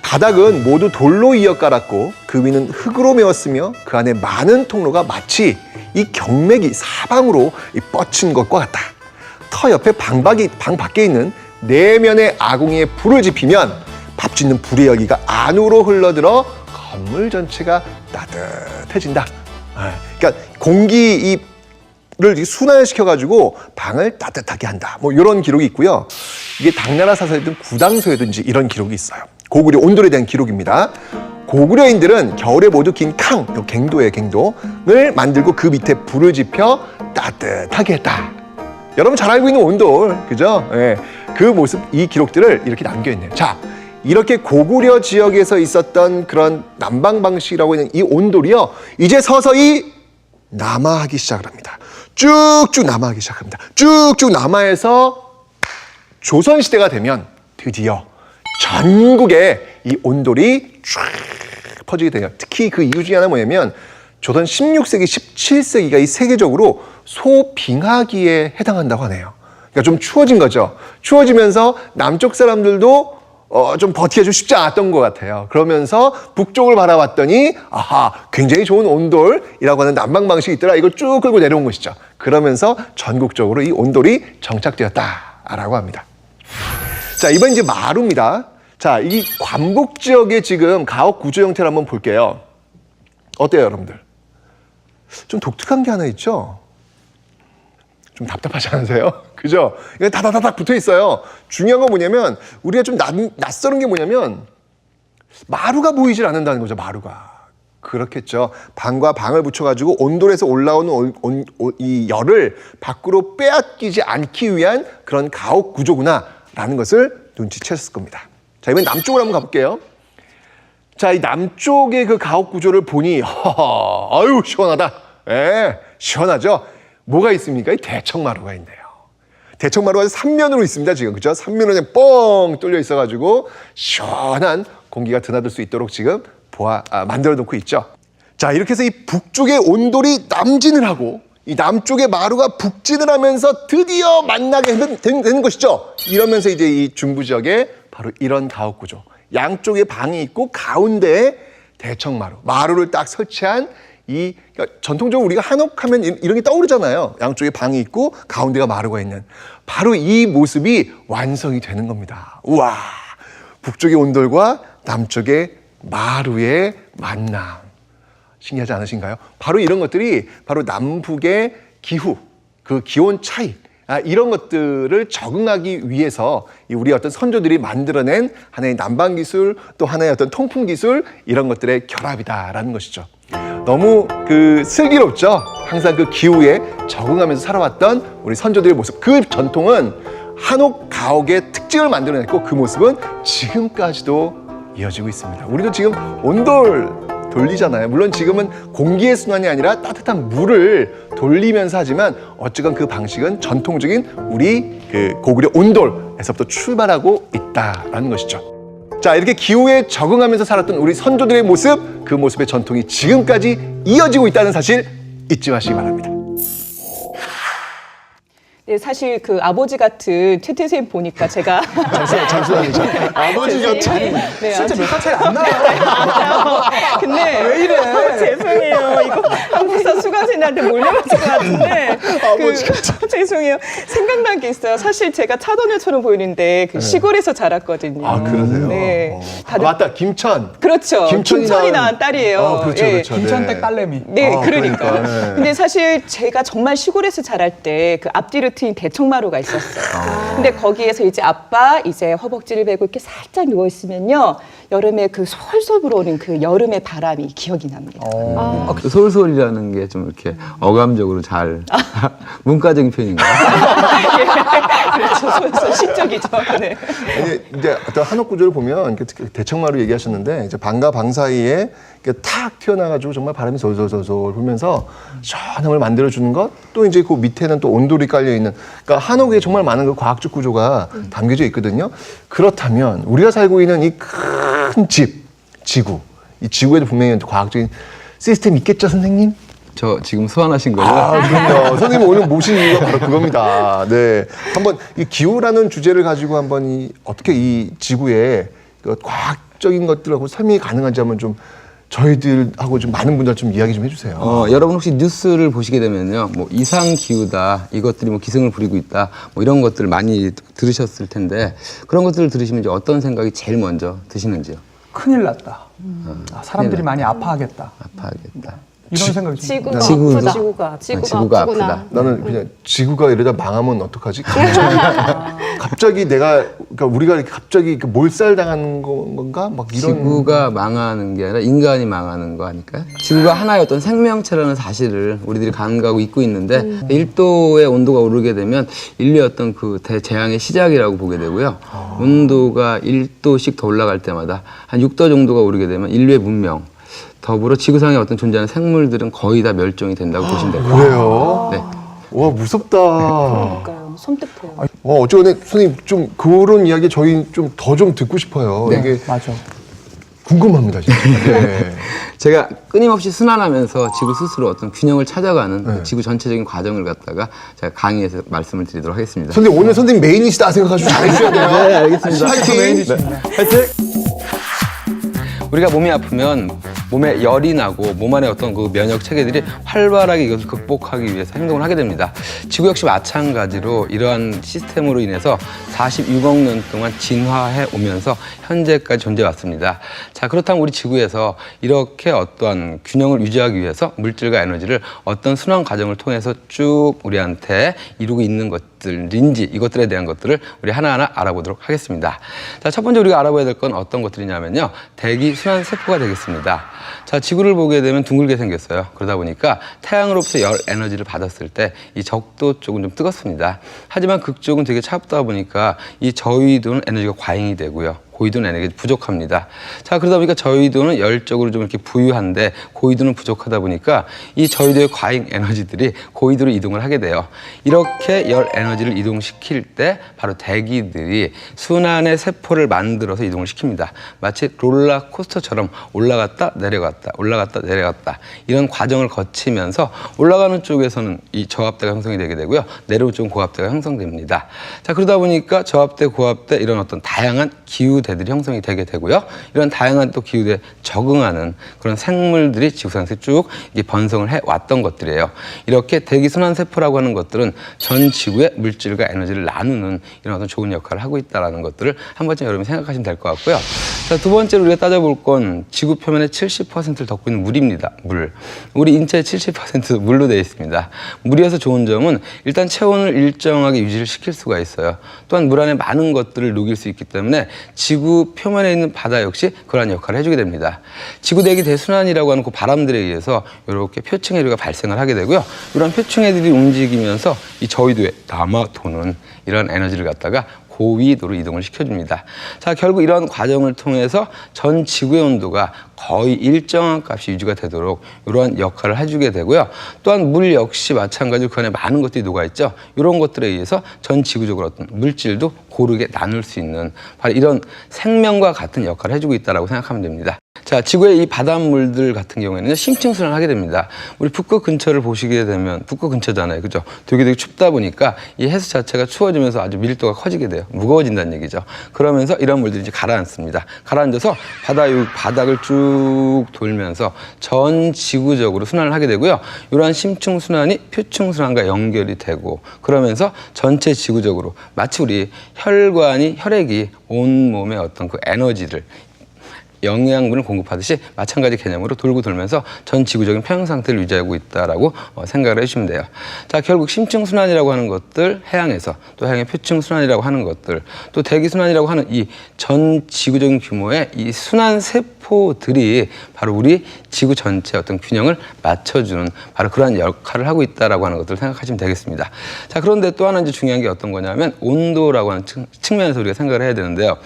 Speaker 3: 바닥은 모두 돌로 이어 깔았고 그 위는 흙으로 메웠으며 그 안에 많은 통로가 마치 이 경맥이 사방으로 뻗친 것과 같다. 터 옆에 방 밖에 있는 내면의 아궁이에 불을 지피면 밥 짓는 불의 열기가 안으로 흘러들어 건물 전체가 따뜻해진다. 그러니까 공기를 순환시켜가지고 방을 따뜻하게 한다. 뭐 이런 기록이 있고요. 이게 당나라 사설이든 구당서에든지 이런 기록이 있어요. 고구려 온돌에 대한 기록입니다. 고구려인들은 겨울에 모두 긴 캉, 갱도의 갱도를 만들고 그 밑에 불을 지펴 따뜻하게 했다. 여러분 잘 알고 있는 온돌, 그죠? 예, 그 모습, 이 기록들을 이렇게 남겨있네요. 자, 이렇게 고구려 지역에서 있었던 그런 난방 방식이라고 하는 이 온돌이요, 이제 서서히 남하하기 시작을 합니다. 쭉쭉 남하하기 시작합니다. 쭉쭉 남하해서 조선시대가 되면 드디어 전국에 이 온돌이 쫙 퍼지게 돼요. 특히 그 이유 중에 하나 뭐냐면 조선 16세기, 17세기가 이 세계적으로 소빙하기에 해당한다고 하네요. 그러니까 좀 추워진 거죠. 추워지면서 남쪽 사람들도 좀 버티기가 좀 쉽지 않았던 것 같아요. 그러면서 북쪽을 바라봤더니 아하, 굉장히 좋은 온돌이라고 하는 난방 방식이 있더라. 이걸 쭉 끌고 내려온 것이죠. 그러면서 전국적으로 이 온돌이 정착되었다라고 합니다. 자, 이번 이제 마루입니다. 자, 이 관북 지역의 지금 가옥 구조 형태를 한번 볼게요. 어때요, 여러분들? 좀 독특한 게 하나 있죠? 좀 답답하지 않으세요? 그죠? 이게 다다다닥 붙어 있어요. 중요한 건 뭐냐면 우리가 좀 낯설은 게 뭐냐면 마루가 보이질 않는다는 거죠, 마루가. 그렇겠죠. 방과 방을 붙여가지고 온돌에서 올라오는 이 열을 밖으로 빼앗기지 않기 위한 그런 가옥 구조구나라는 것을 눈치챘을 겁니다. 자, 이번엔 남쪽으로 한번 가볼게요. 자, 이 남쪽의 그 가옥 구조를 보니 아유 시원하다. 예, 시원하죠. 뭐가 있습니까? 이 대청마루가 있네요. 대청마루가 삼면으로 있습니다, 지금. 그죠? 삼면으로 뻥 뚫려 있어가지고 시원한 공기가 드나들 수 있도록 지금 만들어 놓고 있죠. 자, 이렇게 해서 이 북쪽의 온돌이 남진을 하고 이 남쪽의 마루가 북진을 하면서 드디어 만나게 되는 것이죠. 이러면서 이제 이 중부 지역에 바로 이런 가옥 구조. 양쪽에 방이 있고 가운데에 대청마루, 마루를 딱 설치한 그러니까 전통적으로 우리가 한옥하면 이런 게 떠오르잖아요. 양쪽에 방이 있고 가운데가 마루가 있는 바로 이 모습이 완성이 되는 겁니다. 우와, 북쪽의 온돌과 남쪽의 마루의 만남. 신기하지 않으신가요? 바로 이런 것들이 바로 남북의 기후, 그 기온 차이, 이런 것들을 적응하기 위해서 우리 어떤 선조들이 만들어낸 하나의 난방 기술, 또 하나의 어떤 통풍 기술, 이런 것들의 결합이다라는 것이죠. 너무 슬기롭죠? 항상 그 기후에 적응하면서 살아왔던 우리 선조들의 모습, 그 전통은 한옥 가옥의 특징을 만들어냈고 그 모습은 지금까지도 이어지고 있습니다. 우리도 지금 온돌 돌리잖아요. 물론 지금은 공기의 순환이 아니라 따뜻한 물을 돌리면서 하지만 어쨌건 그 방식은 전통적인 우리 그 고구려 온돌에서부터 출발하고 있다라는 것이죠. 자, 이렇게 기후에 적응하면서 살았던 우리 선조들의 모습, 그 모습의 전통이 지금까지 이어지고 있다는 사실 잊지 마시기 바랍니다.
Speaker 1: 네, 사실 그 아버지 같은 최태 선생님 보니까 제가
Speaker 3: 잠시만요. 아버지 같은.
Speaker 1: 네,
Speaker 4: 실제 몇 살 차이 안 나요.
Speaker 1: 근데
Speaker 4: 왜 이래?
Speaker 1: 죄송해요. 이거 한국사 수강생한테 몰려맞을 것 같은데 죄송해요. 생각난 게 있어요. 사실 제가 차도녀처럼 보이는데 그 시골에서 자랐거든요.
Speaker 3: 아, 그러세요?
Speaker 1: 네.
Speaker 3: 아, 맞다. 김천.
Speaker 1: 그렇죠. 김천이 낳은 딸이에요.
Speaker 3: 그렇죠,
Speaker 1: 예.
Speaker 3: 그렇죠.
Speaker 4: 김천댁
Speaker 3: 네.
Speaker 4: 딸내미.
Speaker 1: 네,
Speaker 3: 아,
Speaker 1: 그러니까.
Speaker 3: 그러니까, 네.
Speaker 1: 근데 사실 제가 정말 시골에서 자랄 때 그 앞뒤로 트인 대청마루가 있었어요. 근데 거기에서 이제 아빠 이제 허벅지를 베고 이렇게 살짝 누워 있으면요. 여름에 그 솔솔 불어오는 그 여름의 바람이 기억이 납니다.
Speaker 6: 그 솔솔이라는 게 좀 이렇게 어감적으로 잘 문과적인 표현인가요?
Speaker 1: 그렇죠. 솔솔 시적이죠. 네.
Speaker 3: 아니, 이제 어떤 한옥 구조를 보면 이렇게 대청마루 얘기하셨는데 이제 방과 방 사이에 이렇게 탁 튀어나가지고 정말 바람이 솔솔솔솔 불면서 시원함을 만들어주는 것, 또 이제 그 밑에는 또 온돌이 깔려 있는, 그러니까 한옥에 정말 많은 그 과학적 구조가 담겨져 있거든요. 그렇다면 우리가 살고 있는 이 큰 집, 지구, 이 지구에도 분명히 과학적인 시스템이 있겠죠, 선생님?
Speaker 6: 저 지금 소환하신 거죠?
Speaker 3: 아, 그럼요. 선생님 오늘 모신 이유가 바로 그겁니다. 네. 한번 이 기후라는 주제를 가지고 한번 어떻게 이 지구의 그 과학적인 것들하고 설명이 가능한지 한번 좀 저희들하고 좀 많은 분들 좀 이야기 좀 해주세요.
Speaker 6: 여러분 혹시 뉴스를 보시게 되면요, 뭐 이상 기후다, 이것들이 뭐 기승을 부리고 있다, 뭐 이런 것들을 많이 들으셨을 텐데 그런 것들을 들으시면 이제 어떤 생각이 제일 먼저 드시는지요?
Speaker 4: 큰일 났다. 사람들이
Speaker 6: 큰일
Speaker 4: 많이 아파하겠다.
Speaker 6: 아파하겠다.
Speaker 4: 이런 생각이 좀
Speaker 5: 지구가
Speaker 6: 지구도?
Speaker 5: 아프다.
Speaker 1: 지구가.
Speaker 6: 지구가
Speaker 5: 아프구나.
Speaker 6: 아프다.
Speaker 3: 나는 그냥 지구가 이러다 망하면 어떡하지? 갑자기 내가, 그러니까 우리가 이렇게 갑자기 몰살당하는 건가? 막 이런.
Speaker 6: 지구가 망하는 게 아니라 인간이 망하는 거 아닐까요? 지구가 하나의 어떤 생명체라는 사실을 우리들이 간과하고 잊고 있는데 1도의 온도가 오르게 되면 인류의 어떤 그 대재앙의 시작이라고 보게 되고요. 온도가 1도씩 더 올라갈 때마다 한 6도 정도가 오르게 되면 인류의 문명, 더불어 지구상에 어떤 존재하는 생물들은 거의 다 멸종이 된다고 보시면 됩니다.
Speaker 3: 그래요?
Speaker 6: 네.
Speaker 3: 와, 무섭다.
Speaker 1: 그러니까요. 섬뜩해요.
Speaker 3: 어쨌든 선생님 좀 그런 이야기 저희 좀 더 좀 듣고 싶어요.
Speaker 6: 네.
Speaker 3: 이게
Speaker 4: 맞아.
Speaker 3: 궁금합니다, 진짜. 네.
Speaker 6: 제가 끊임없이 순환하면서 지구 스스로 어떤 균형을 찾아가는 그 지구 전체적인 과정을 갖다가 제가 강의에서 말씀을 드리도록 하겠습니다.
Speaker 3: 선생님 오늘 선생님 메인이시다 생각하시고 잘해주셔야 돼요.
Speaker 6: 네, 알겠습니다.
Speaker 3: 파이팅!
Speaker 6: 우리가 몸이 아프면 몸에 열이 나고 몸 안에 어떤 그 면역 체계들이 활발하게 이것을 극복하기 위해서 행동을 하게 됩니다. 지구 역시 마찬가지로 이러한 시스템으로 인해서 46억 년 동안 진화해 오면서 현재까지 존재해 왔습니다. 자, 그렇다면 우리 지구에서 이렇게 어떠한 균형을 유지하기 위해서 물질과 에너지를 어떤 순환 과정을 통해서 쭉 우리한테 이루고 있는 것들인지 이것들에 대한 것들을 우리 하나하나 알아보도록 하겠습니다. 자, 첫 번째 우리가 알아봐야 될 건 어떤 것들이냐면요. 대기 순환 세포가 되겠습니다. 자, 지구를 보게 되면 둥글게 생겼어요. 그러다 보니까 태양으로부터 열 에너지를 받았을 때 이 적도 쪽은 좀 뜨겁습니다. 하지만 극쪽은 되게 차갑다 보니까 이 저위도는 에너지가 과잉이 되고요. 고위도는 에너지가 부족합니다. 자, 그러다 보니까 저위도는 열적으로 좀 이렇게 부유한데 고위도는 부족하다 보니까 이 저위도의 과잉 에너지들이 고위도로 이동을 하게 돼요. 이렇게 열 에너지를 이동시킬 때 바로 대기들이 순환의 세포를 만들어서 이동을 시킵니다. 마치 롤러코스터처럼 올라갔다 내려갔다 올라갔다 내려갔다 이런 과정을 거치면서 올라가는 쪽에서는 이 저압대가 형성이 되게 되고요. 내려오는 쪽은 고압대가 형성됩니다. 자, 그러다 보니까 저압대, 고압대 이런 어떤 다양한 기후대들이 형성이 되게 되고요. 이런 다양한 또 기후대에 적응하는 그런 생물들이 지구상에서 쭉 번성을 해왔던 것들이에요. 이렇게 대기순환세포라고 하는 것들은 전 지구의 물질과 에너지를 나누는 이런 어떤 좋은 역할을 하고 있다는 것들을 한 번쯤 여러분이 생각하시면 될 것 같고요. 자, 두 번째로 우리가 따져볼 건 지구 표면의 70%를 덮고 있는 물입니다. 물. 우리 인체의 70% 물로 되어 있습니다. 물이어서 좋은 점은 일단 체온을 일정하게 유지를 시킬 수가 있어요. 또한 물 안에 많은 것들을 녹일 수 있기 때문에 지구 표면에 있는 바다 역시 그러한 역할을 해주게 됩니다. 지구 대기 대순환이라고 하는 그 바람들에 의해서 이렇게 표층해류가 발생을 하게 되고요. 이런 표층해들이 움직이면서 이 저위도에 남아도는 이런 에너지를 갖다가 고위도로 이동을 시켜줍니다. 자, 결국 이러한 과정을 통해서 전 지구의 온도가 거의 일정한 값이 유지가 되도록 이러한 역할을 해주게 되고요. 또한 물 역시 마찬가지로 그 안에 많은 것들이 녹아있죠. 이런 것들에 의해서 전 지구적으로 어떤 물질도 고르게 나눌 수 있는 바로 이런 생명과 같은 역할을 해주고 있다고 생각하면 됩니다. 자, 지구의 이 바닷물들 같은 경우에는 심층순환을 하게 됩니다. 우리 북극 근처를 보시게 되면 북극 근처잖아요, 그죠? 되게 춥다 보니까 이 해수 자체가 추워지면서 아주 밀도가 커지게 돼요. 무거워진다는 얘기죠. 그러면서 이런 물들이 이제 가라앉습니다. 가라앉아서 바닥을 쭉 돌면서 전 지구적으로 순환을 하게 되고요. 이러한 심층 순환이 표층 순환과 연결이 되고 그러면서 전체 지구적으로 마치 우리 혈액이 온 몸의 어떤 그 에너지를 영양분을 공급하듯이 마찬가지 개념으로 돌고 돌면서 전 지구적인 평형 상태를 유지하고 있다라고 생각을 해주시면 돼요. 자, 결국 심층 순환이라고 하는 것들, 해양에서 또 해양의 표층 순환이라고 하는 것들, 또 대기 순환이라고 하는 이 전 지구적인 규모의 이 순환 세포들이 바로 우리 지구 전체의 어떤 균형을 맞춰주는 바로 그러한 역할을 하고 있다라고 하는 것들을 생각하시면 되겠습니다. 자, 그런데 또 하나 이제 중요한 게 어떤 거냐면 온도라고 하는 측면에서 우리가 생각을 해야 되는데요.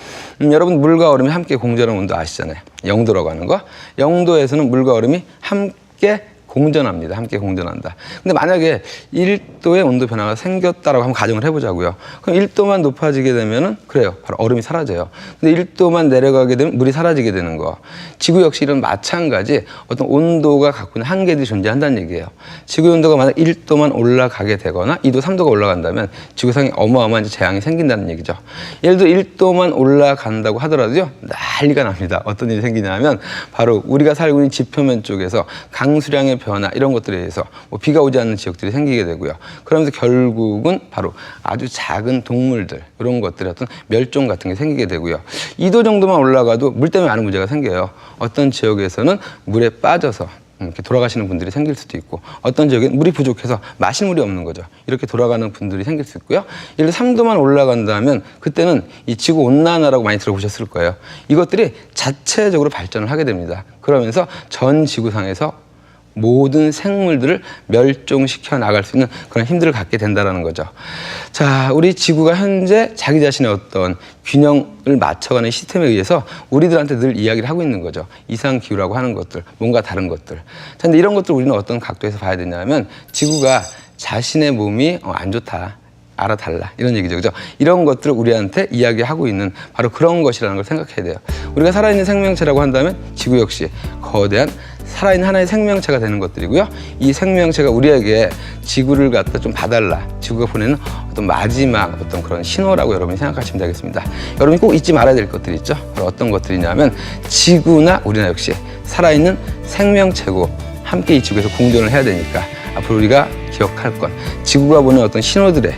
Speaker 6: 여러분 물과 얼음이 함께 공존하는 온도 아시잖아요. 영도라고 하는 거. 영도에서는 물과 얼음이 함께 공존합니다. 함께 공존한다. 근데 만약에 1도의 온도 변화가 생겼다라고 한번 가정을 해보자고요. 그럼 1도만 높아지게 되면은 그래요. 바로 얼음이 사라져요. 근데 1도만 내려가게 되면 물이 사라지게 되는 거. 지구 역시 이런 마찬가지 어떤 온도가 갖고 있는 한계들이 존재한다는 얘기예요. 지구 온도가 만약 1도만 올라가게 되거나 2도, 3도가 올라간다면 지구상에 어마어마한 재앙이 생긴다는 얘기죠. 예를 들어 1도만 올라간다고 하더라도요. 난리가 납니다. 어떤 일이 생기냐면 바로 우리가 살고 있는 지표면 쪽에서 강수량의 변화 이런 것들에 의해서 비가 오지 않는 지역들이 생기게 되고요. 그러면서 결국은 바로 아주 작은 동물들 이런 것들의 어떤 멸종 같은 게 생기게 되고요. 2도 정도만 올라가도 물 때문에 많은 문제가 생겨요. 어떤 지역에서는 물에 빠져서 이렇게 돌아가시는 분들이 생길 수도 있고 어떤 지역엔 물이 부족해서 마실 물이 없는 거죠. 이렇게 돌아가는 분들이 생길 수 있고요. 예를 들어 3도만 올라간다면 그때는 이 지구 온난화라고 많이 들어보셨을 거예요. 이것들이 자체적으로 발전을 하게 됩니다. 그러면서 전 지구상에서 모든 생물들을 멸종시켜 나갈 수 있는 그런 힘들을 갖게 된다는 거죠. 자, 우리 지구가 현재 자기 자신의 어떤 균형을 맞춰가는 시스템에 의해서 우리들한테 늘 이야기를 하고 있는 거죠. 이상기후라고 하는 것들, 뭔가 다른 것들. 자, 근데 이런 것들 우리는 어떤 각도에서 봐야 되냐면 지구가 자신의 몸이 안 좋다. 알아달라 이런 얘기죠, 그죠? 이런 것들을 우리한테 이야기하고 있는 바로 그런 것이라는 걸 생각해야 돼요. 우리가 살아있는 생명체라고 한다면 지구 역시 거대한 살아있는 하나의 생명체가 되는 것들이고요. 이 생명체가 우리에게 지구를 갖다 좀 봐달라, 지구가 보내는 어떤 마지막 어떤 그런 신호라고 여러분이 생각하시면 되겠습니다. 여러분이 꼭 잊지 말아야 될 것들이 있죠. 바로 어떤 것들이냐면 지구나 우리나 역시 살아있는 생명체고 함께 이 지구에서 공존을 해야 되니까 앞으로 우리가 기억할 건 지구가 보는 어떤 신호들에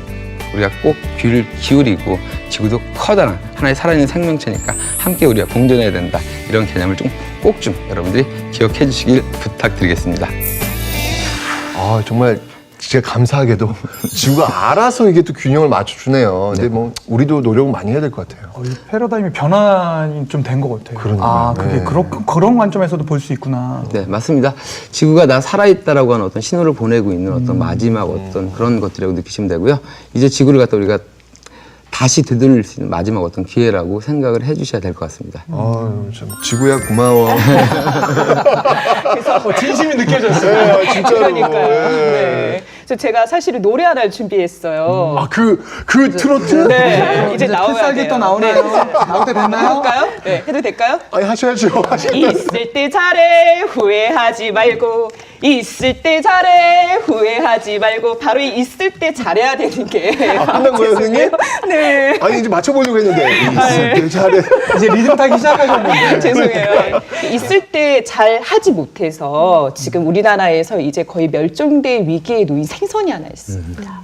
Speaker 6: 우리가 꼭 귀를 기울이고 지구도 커다란 하나의 살아있는 생명체니까 함께 우리가 공존해야 된다. 이런 개념을 꼭 좀 여러분들이 기억해 주시길 부탁드리겠습니다.
Speaker 3: 아, 정말 진짜 감사하게도 지구가 알아서 이게 또 균형을 맞춰주네요. 근데 뭐 우리도 노력을 많이 해야 될 것 같아요.
Speaker 4: 이 패러다임이 변환이 좀 된 것 같아요.
Speaker 3: 그러네요.
Speaker 4: 아, 그게
Speaker 3: 네.
Speaker 4: 그런 관점에서도 볼 수 있구나.
Speaker 6: 네, 맞습니다. 지구가 나 살아있다라고 하는 어떤 신호를 보내고 있는 어떤 마지막 어떤 그런 것들이라고 느끼시면 되고요. 이제 지구를 갖다 우리가 다시 되돌릴 수 있는 마지막 어떤 기회라고 생각을 해주셔야 될 것 같습니다.
Speaker 3: 아유, 참 지구야 고마워.
Speaker 4: 진심이 느껴졌어요.
Speaker 3: 네, 진짜로.
Speaker 1: 그러니까요.
Speaker 3: 네.
Speaker 1: 네. 그래서 제가 사실은 노래 하나를 준비했어요.
Speaker 3: 아, 그 트로트?
Speaker 1: 네, 이제 나와야
Speaker 4: 필살기
Speaker 1: 돼요.
Speaker 4: 또 나오나요? 나올 때 됐나요?
Speaker 1: 해볼까요? 네, 해도 될까요?
Speaker 3: 아니, 하셔야죠.
Speaker 1: 있을 때 잘해 후회하지 말고 있을 때 잘해 후회하지 말고 바로 이 있을 때 잘해야 되는 게
Speaker 3: 끝난 거예요, 선생님?
Speaker 1: 네.
Speaker 3: 아니, 이제 맞춰보려고 했는데. 있을 때 잘해.
Speaker 4: 이제 리듬 타기 시작하셨는데.
Speaker 1: 죄송해요. 있을 때 잘 하지 못해서 지금 우리나라에서 이제 거의 멸종될 위기에 놓인 생선이 하나 있습니다.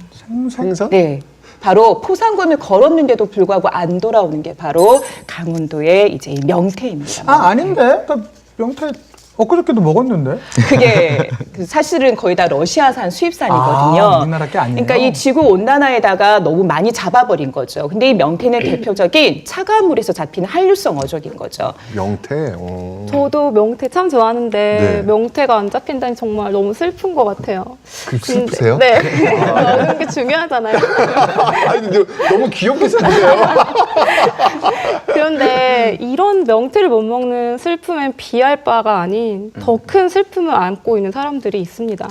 Speaker 3: 생선?
Speaker 1: 네. 바로 포상권을 걸었는데도 불구하고 안 돌아오는 게 바로 강원도의 이제 명태입니다.
Speaker 4: 아, 아닌데? 나 명태 엊그저께도 먹었는데?
Speaker 1: 그게 사실은 거의 다 러시아산 수입산이거든요.
Speaker 4: 아, 우리나라 게 아니에요?
Speaker 1: 그러니까 이 지구 온난화에다가 너무 많이 잡아버린 거죠. 근데 이 명태는 대표적인 차가운 물에서 잡히는 한류성 어족인 거죠.
Speaker 3: 명태.
Speaker 5: 저도 명태 참 좋아하는데
Speaker 3: 네.
Speaker 5: 명태가 안 잡힌다니 정말 너무 슬픈 것 같아요.
Speaker 3: 그 슬프세요?
Speaker 5: 네. 먹는 게 중요하잖아요.
Speaker 3: 아니, 근데 너무 귀엽게 쓰세요.
Speaker 5: 그런데 이런 명태를 못 먹는 슬픔엔 비할 바가 아닌 더 큰 슬픔을 안고 있는 사람들이 있습니다.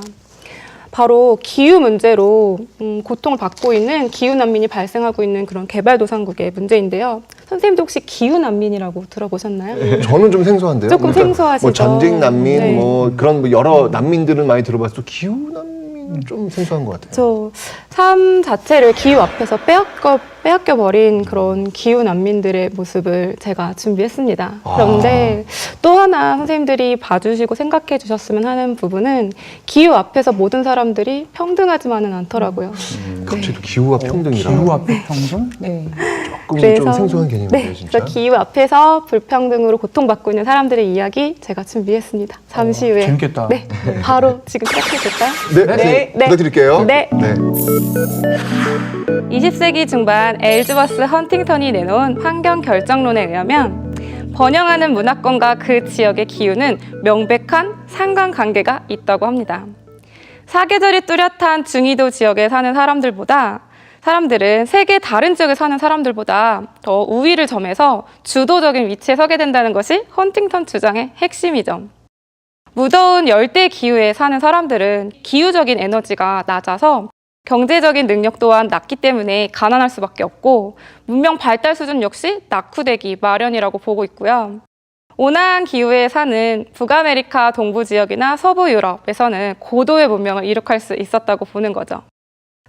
Speaker 5: 바로 기후 문제로 고통을 받고 있는 기후 난민이 발생하고 있는 그런 개발도상국의 문제인데요. 선생님도 혹시 기후 난민이라고 들어보셨나요?
Speaker 3: 저는 좀 생소한데요.
Speaker 5: 조금 생소하시죠?
Speaker 3: 뭐 전쟁 난민,
Speaker 5: 네.
Speaker 3: 뭐 그런 뭐 여러 난민들은 많이 들어봤을 때 기후 난민은 좀 생소한 것 같아요.
Speaker 5: 저 삶 자체를 기후 앞에서 빼앗겨 버린 그런 기후 난민들의 모습을 제가 준비했습니다. 그런데 또 하나 선생님들이 봐주시고 생각해 주셨으면 하는 부분은 기후 앞에서 모든 사람들이 평등하지만은 않더라고요.
Speaker 3: 갑자기 또 기후와 평등이라
Speaker 4: 기후 앞에 평등?
Speaker 1: 네.
Speaker 3: 조금 좀 생소한 개념이에요, 진짜.
Speaker 5: 그래서 기후 앞에서 불평등으로 고통받고 있는 사람들의 이야기 제가 준비했습니다. 잠시 후에.
Speaker 4: 재밌겠다.
Speaker 5: 네, 바로 지금 시작해 볼까요?
Speaker 3: 네,
Speaker 1: 네.
Speaker 3: 네. 부탁드릴게요.
Speaker 5: 네.
Speaker 3: 네.
Speaker 5: 20세기 중반 엘즈워스 헌팅턴이 내놓은 환경 결정론에 의하면 번영하는 문화권과 그 지역의 기후는 명백한 상관관계가 있다고 합니다. 사계절이 뚜렷한 중위도 지역에 사는 사람들은 세계 다른 지역에 사는 사람들보다 더 우위를 점해서 주도적인 위치에 서게 된다는 것이 헌팅턴 주장의 핵심이죠. 무더운 열대 기후에 사는 사람들은 기후적인 에너지가 낮아서 경제적인 능력 또한 낮기 때문에 가난할 수밖에 없고 문명 발달 수준 역시 낙후되기 마련이라고 보고 있고요. 온화한 기후에 사는 북아메리카 동부 지역이나 서부 유럽에서는 고도의 문명을 이룩할 수 있었다고 보는 거죠.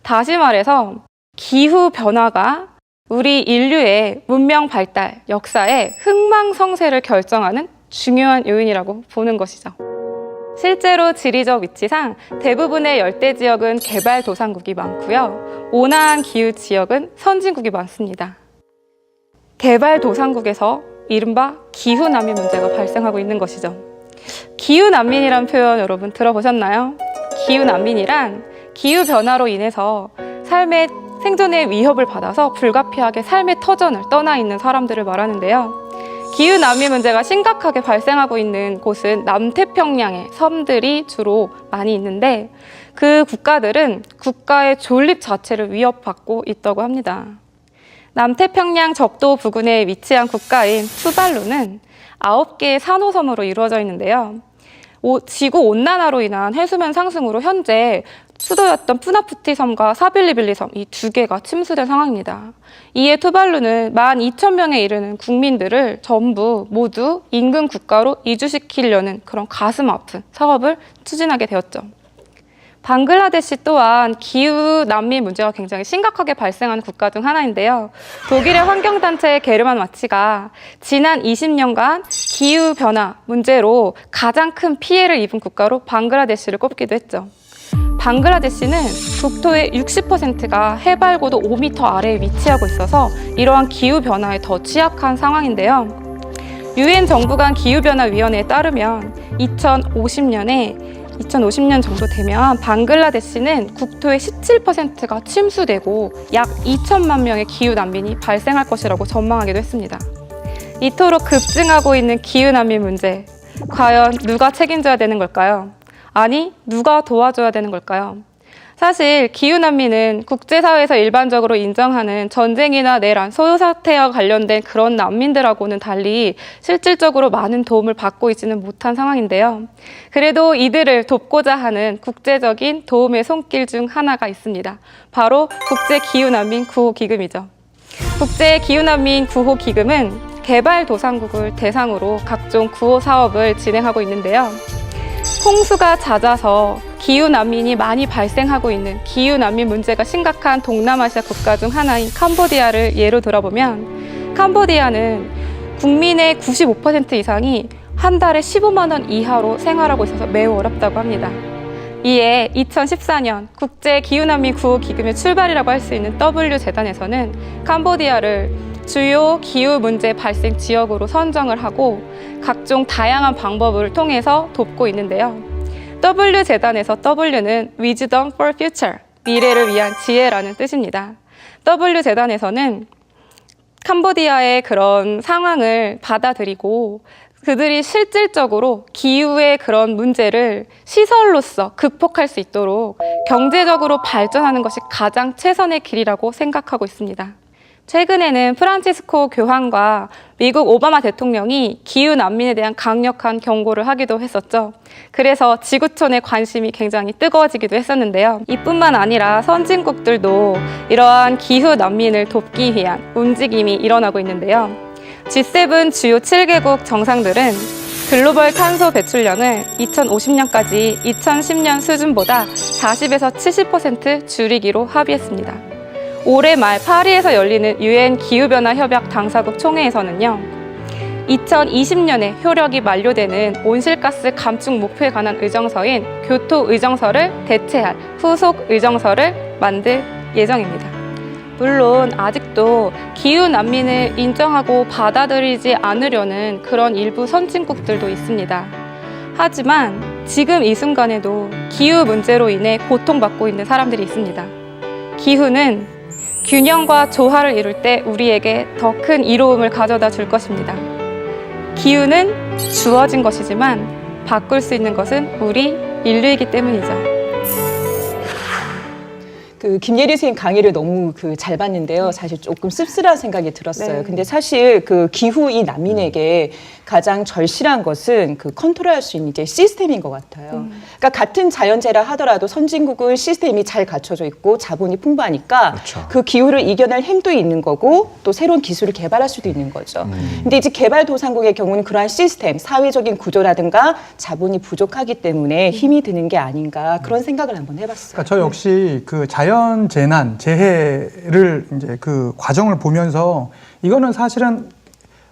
Speaker 5: 다시 말해서 기후 변화가 우리 인류의 문명 발달 역사의 흥망성쇠를 결정하는 중요한 요인이라고 보는 것이죠. 실제로 지리적 위치상 대부분의 열대 지역은 개발도상국이 많고요. 온화한 기후 지역은 선진국이 많습니다. 개발도상국에서 이른바 기후난민 문제가 발생하고 있는 것이죠. 기후난민이란 표현 여러분 들어보셨나요? 기후난민이란 기후변화로 인해서 삶의 생존의 위협을 받아서 불가피하게 삶의 터전을 떠나 있는 사람들을 말하는데요. 기후난민 문제가 심각하게 발생하고 있는 곳은 남태평양의 섬들이 주로 많이 있는데 그 국가들은 국가의 존립 자체를 위협받고 있다고 합니다. 남태평양 적도 부근에 위치한 국가인 투발루는 9개의 산호섬으로 이루어져 있는데요. 지구온난화로 인한 해수면 상승으로 현재 수도였던 푸나푸티 섬과 사빌리빌리 섬 이 두 개가 침수된 상황입니다. 이에 투발루는 12,000명에 이르는 국민들을 모두 인근 국가로 이주시키려는 그런 가슴 아픈 사업을 추진하게 되었죠. 방글라데시 또한 기후 난민 문제가 굉장히 심각하게 발생하는 국가 중 하나인데요. 독일의 환경단체 게르만 와치가 지난 20년간 기후 변화 문제로 가장 큰 피해를 입은 국가로 방글라데시를 꼽기도 했죠. 방글라데시는 국토의 60%가 해발고도 5m 아래에 위치하고 있어서 이러한 기후 변화에 더 취약한 상황인데요. 유엔 정부 간 기후변화위원회에 따르면 2050년 정도 되면 방글라데시는 국토의 17%가 침수되고 약 2천만 명의 기후 난민이 발생할 것이라고 전망하기도 했습니다. 이토록 급증하고 있는 기후 난민 문제, 과연 누가 책임져야 되는 걸까요? 아니, 누가 도와줘야 되는 걸까요? 사실 기후난민은 국제사회에서 일반적으로 인정하는 전쟁이나 내란, 소요사태와 관련된 그런 난민들하고는 달리 실질적으로 많은 도움을 받고 있지는 못한 상황인데요. 그래도 이들을 돕고자 하는 국제적인 도움의 손길 중 하나가 있습니다. 바로 국제기후난민 구호기금이죠. 국제기후난민 구호기금은 개발도상국을 대상으로 각종 구호 사업을 진행하고 있는데요. 홍수가 잦아서 기후난민이 많이 발생하고 있는 기후난민 문제가 심각한 동남아시아 국가 중 하나인 캄보디아를 예로 들어보면 캄보디아는 국민의 95% 이상이 한 달에 15만 원 이하로 생활하고 있어서 매우 어렵다고 합니다. 이에 2014년 국제기후난민 구호기금의 출발이라고 할 수 있는 W재단에서는 캄보디아를 주요 기후 문제 발생 지역으로 선정을 하고 각종 다양한 방법을 통해서 돕고 있는데요. W재단에서 W는 Wisdom for Future, 미래를 위한 지혜라는 뜻입니다. W재단에서는 캄보디아의 그런 상황을 받아들이고 그들이 실질적으로 기후의 그런 문제를 시설로서 극복할 수 있도록 경제적으로 발전하는 것이 가장 최선의 길이라고 생각하고 있습니다. 최근에는 프란치스코 교황과 미국 오바마 대통령이 기후 난민에 대한 강력한 경고를 하기도 했었죠. 그래서 지구촌의 관심이 굉장히 뜨거워지기도 했었는데요. 이뿐만 아니라 선진국들도 이러한 기후 난민을 돕기 위한 움직임이 일어나고 있는데요. G7 주요 7개국 정상들은 글로벌 탄소 배출량을 2050년까지 2010년 수준보다 40에서 70% 줄이기로 합의했습니다. 올해 말 파리에서 열리는 UN 기후변화 협약 당사국 총회에서는요, 2020년에 효력이 만료되는 온실가스 감축 목표에 관한 의정서인 교토 의정서를 대체할 후속 의정서를 만들 예정입니다. 물론 아직도 기후 난민을 인정하고 받아들이지 않으려는 그런 일부 선진국들도 있습니다. 하지만 지금 이 순간에도 기후 문제로 인해 고통받고 있는 사람들이 있습니다. 기후는 균형과 조화를 이룰 때 우리에게 더 큰 이로움을 가져다 줄 것입니다. 기후는 주어진 것이지만 바꿀 수 있는 것은 우리 인류이기 때문이죠.
Speaker 1: 그 김예리 선생님 강의를 너무 잘 봤는데요. 사실 조금 씁쓸한 생각이 들었어요.
Speaker 5: 네.
Speaker 1: 근데 사실 그 기후 이 난민에게 가장 절실한 것은 그 컨트롤할 수 있는 이제 시스템인 것 같아요. 그러니까 같은 자연재해라 하더라도 선진국은 시스템이 잘 갖춰져 있고 자본이 풍부하니까
Speaker 3: 그렇죠.
Speaker 1: 그 기후를 이겨낼 힘도 있는 거고 또 새로운 기술을 개발할 수도 있는 거죠. 근데 이제 개발도상국의 경우는 그러한 시스템, 사회적인 구조라든가 자본이 부족하기 때문에 힘이 드는 게 아닌가 그런 생각을 한번 해봤어요.
Speaker 4: 그러니까 저 역시 그 자연 재난, 재해를 이제 그 과정을 보면서 이거는 사실은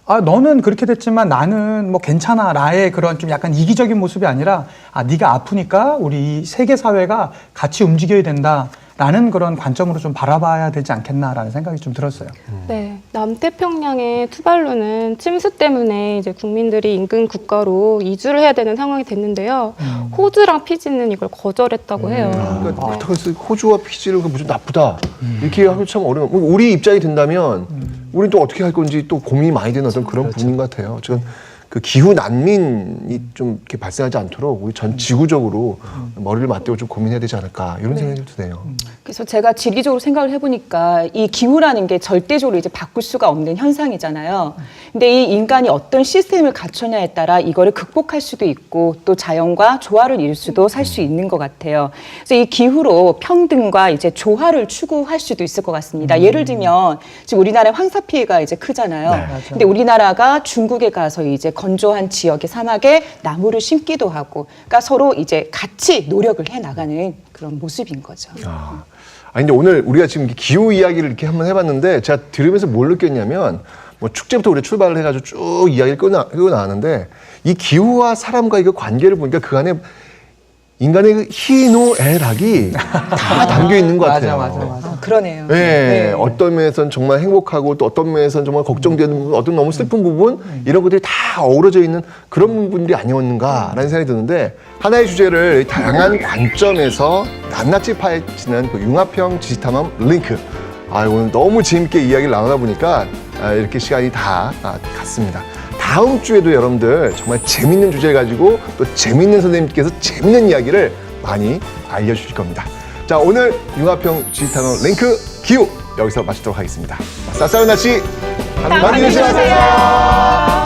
Speaker 4: 너는 그렇게 됐지만 나는 뭐 괜찮아 라의 그런 좀 약간 이기적인 모습이 아니라 네가 아프니까 우리 세계 사회가 같이 움직여야 된다라는 그런 관점으로 좀 바라봐야 되지 않겠나라는 생각이 좀 들었어요.
Speaker 5: 네, 남태평양의 투발루는 침수 때문에 이제 국민들이 인근 국가로 이주를 해야 되는 상황이 됐는데요. 호주랑 피지는 이걸 거절했다고 해요.
Speaker 3: 그러니까 그래서 호주와 피지를 무슨 나쁘다 이렇게 하기 참 어려워. 우리 입장이 된다면 우리는 또 어떻게 할 건지 또 고민이 많이 되는 어떤 그런 부분인 것 같아요. 지금 그 기후 난민이 좀 이렇게 발생하지 않도록 우리 전 지구적으로 머리를 맞대고 좀 고민해야 되지 않을까 이런 생각이 좀 드네요.
Speaker 1: 그래서 제가 지리적으로 생각을 해보니까 이 기후라는 게 절대적으로 이제 바꿀 수가 없는 현상이잖아요. 근데 이 인간이 어떤 시스템을 갖추냐에 따라 이거를 극복할 수도 있고 또 자연과 조화를 이룰 수도 살 수 있는 것 같아요. 그래서 이 기후로 평등과 이제 조화를 추구할 수도 있을 것 같습니다. 예를 들면 지금 우리나라의 황사 피해가 이제 크잖아요. 근데 우리나라가 중국에 가서 이제 건조한 지역의 사막에 나무를 심기도 하고, 그러니까 서로 이제 같이 노력을 해 나가는 그런 모습인 거죠.
Speaker 3: 아니 근데 오늘 우리가 지금 기후 이야기를 이렇게 한번 해봤는데 제가 들으면서 뭘 느꼈냐면 뭐 축제부터 우리가 출발을 해가지고 쭉 이야기를 끌고 나왔는데 이 기후와 사람과 이거 관계를 보니까 그 안에 인간의 그 희노애락이 다 담겨 있는 것 같아요.
Speaker 4: 맞아.
Speaker 1: 그러네요.
Speaker 3: 네, 어떤 면에서는 정말 행복하고 또 어떤 면에서는 정말 걱정되는 부분, 어떤 너무 슬픈 부분 이런 것들이 다 어우러져 있는 그런 부분들이 아니었는가라는 생각이 드는데 하나의 주제를 다양한 관점에서 낱낱이 파헤치는 그 융합형 지식탐험 링크. 오늘 너무 재밌게 이야기를 나누다 보니까 이렇게 시간이 다 갔습니다. 다음 주에도 여러분들 정말 재밌는 주제를 가지고 또 재밌는 선생님께서 재밌는 이야기를 많이 알려주실 겁니다. 자, 오늘 융합형 지식탐험 링크 기후 여기서 마치도록 하겠습니다. 쌀쌀한 날씨 많이 드시고 가세요.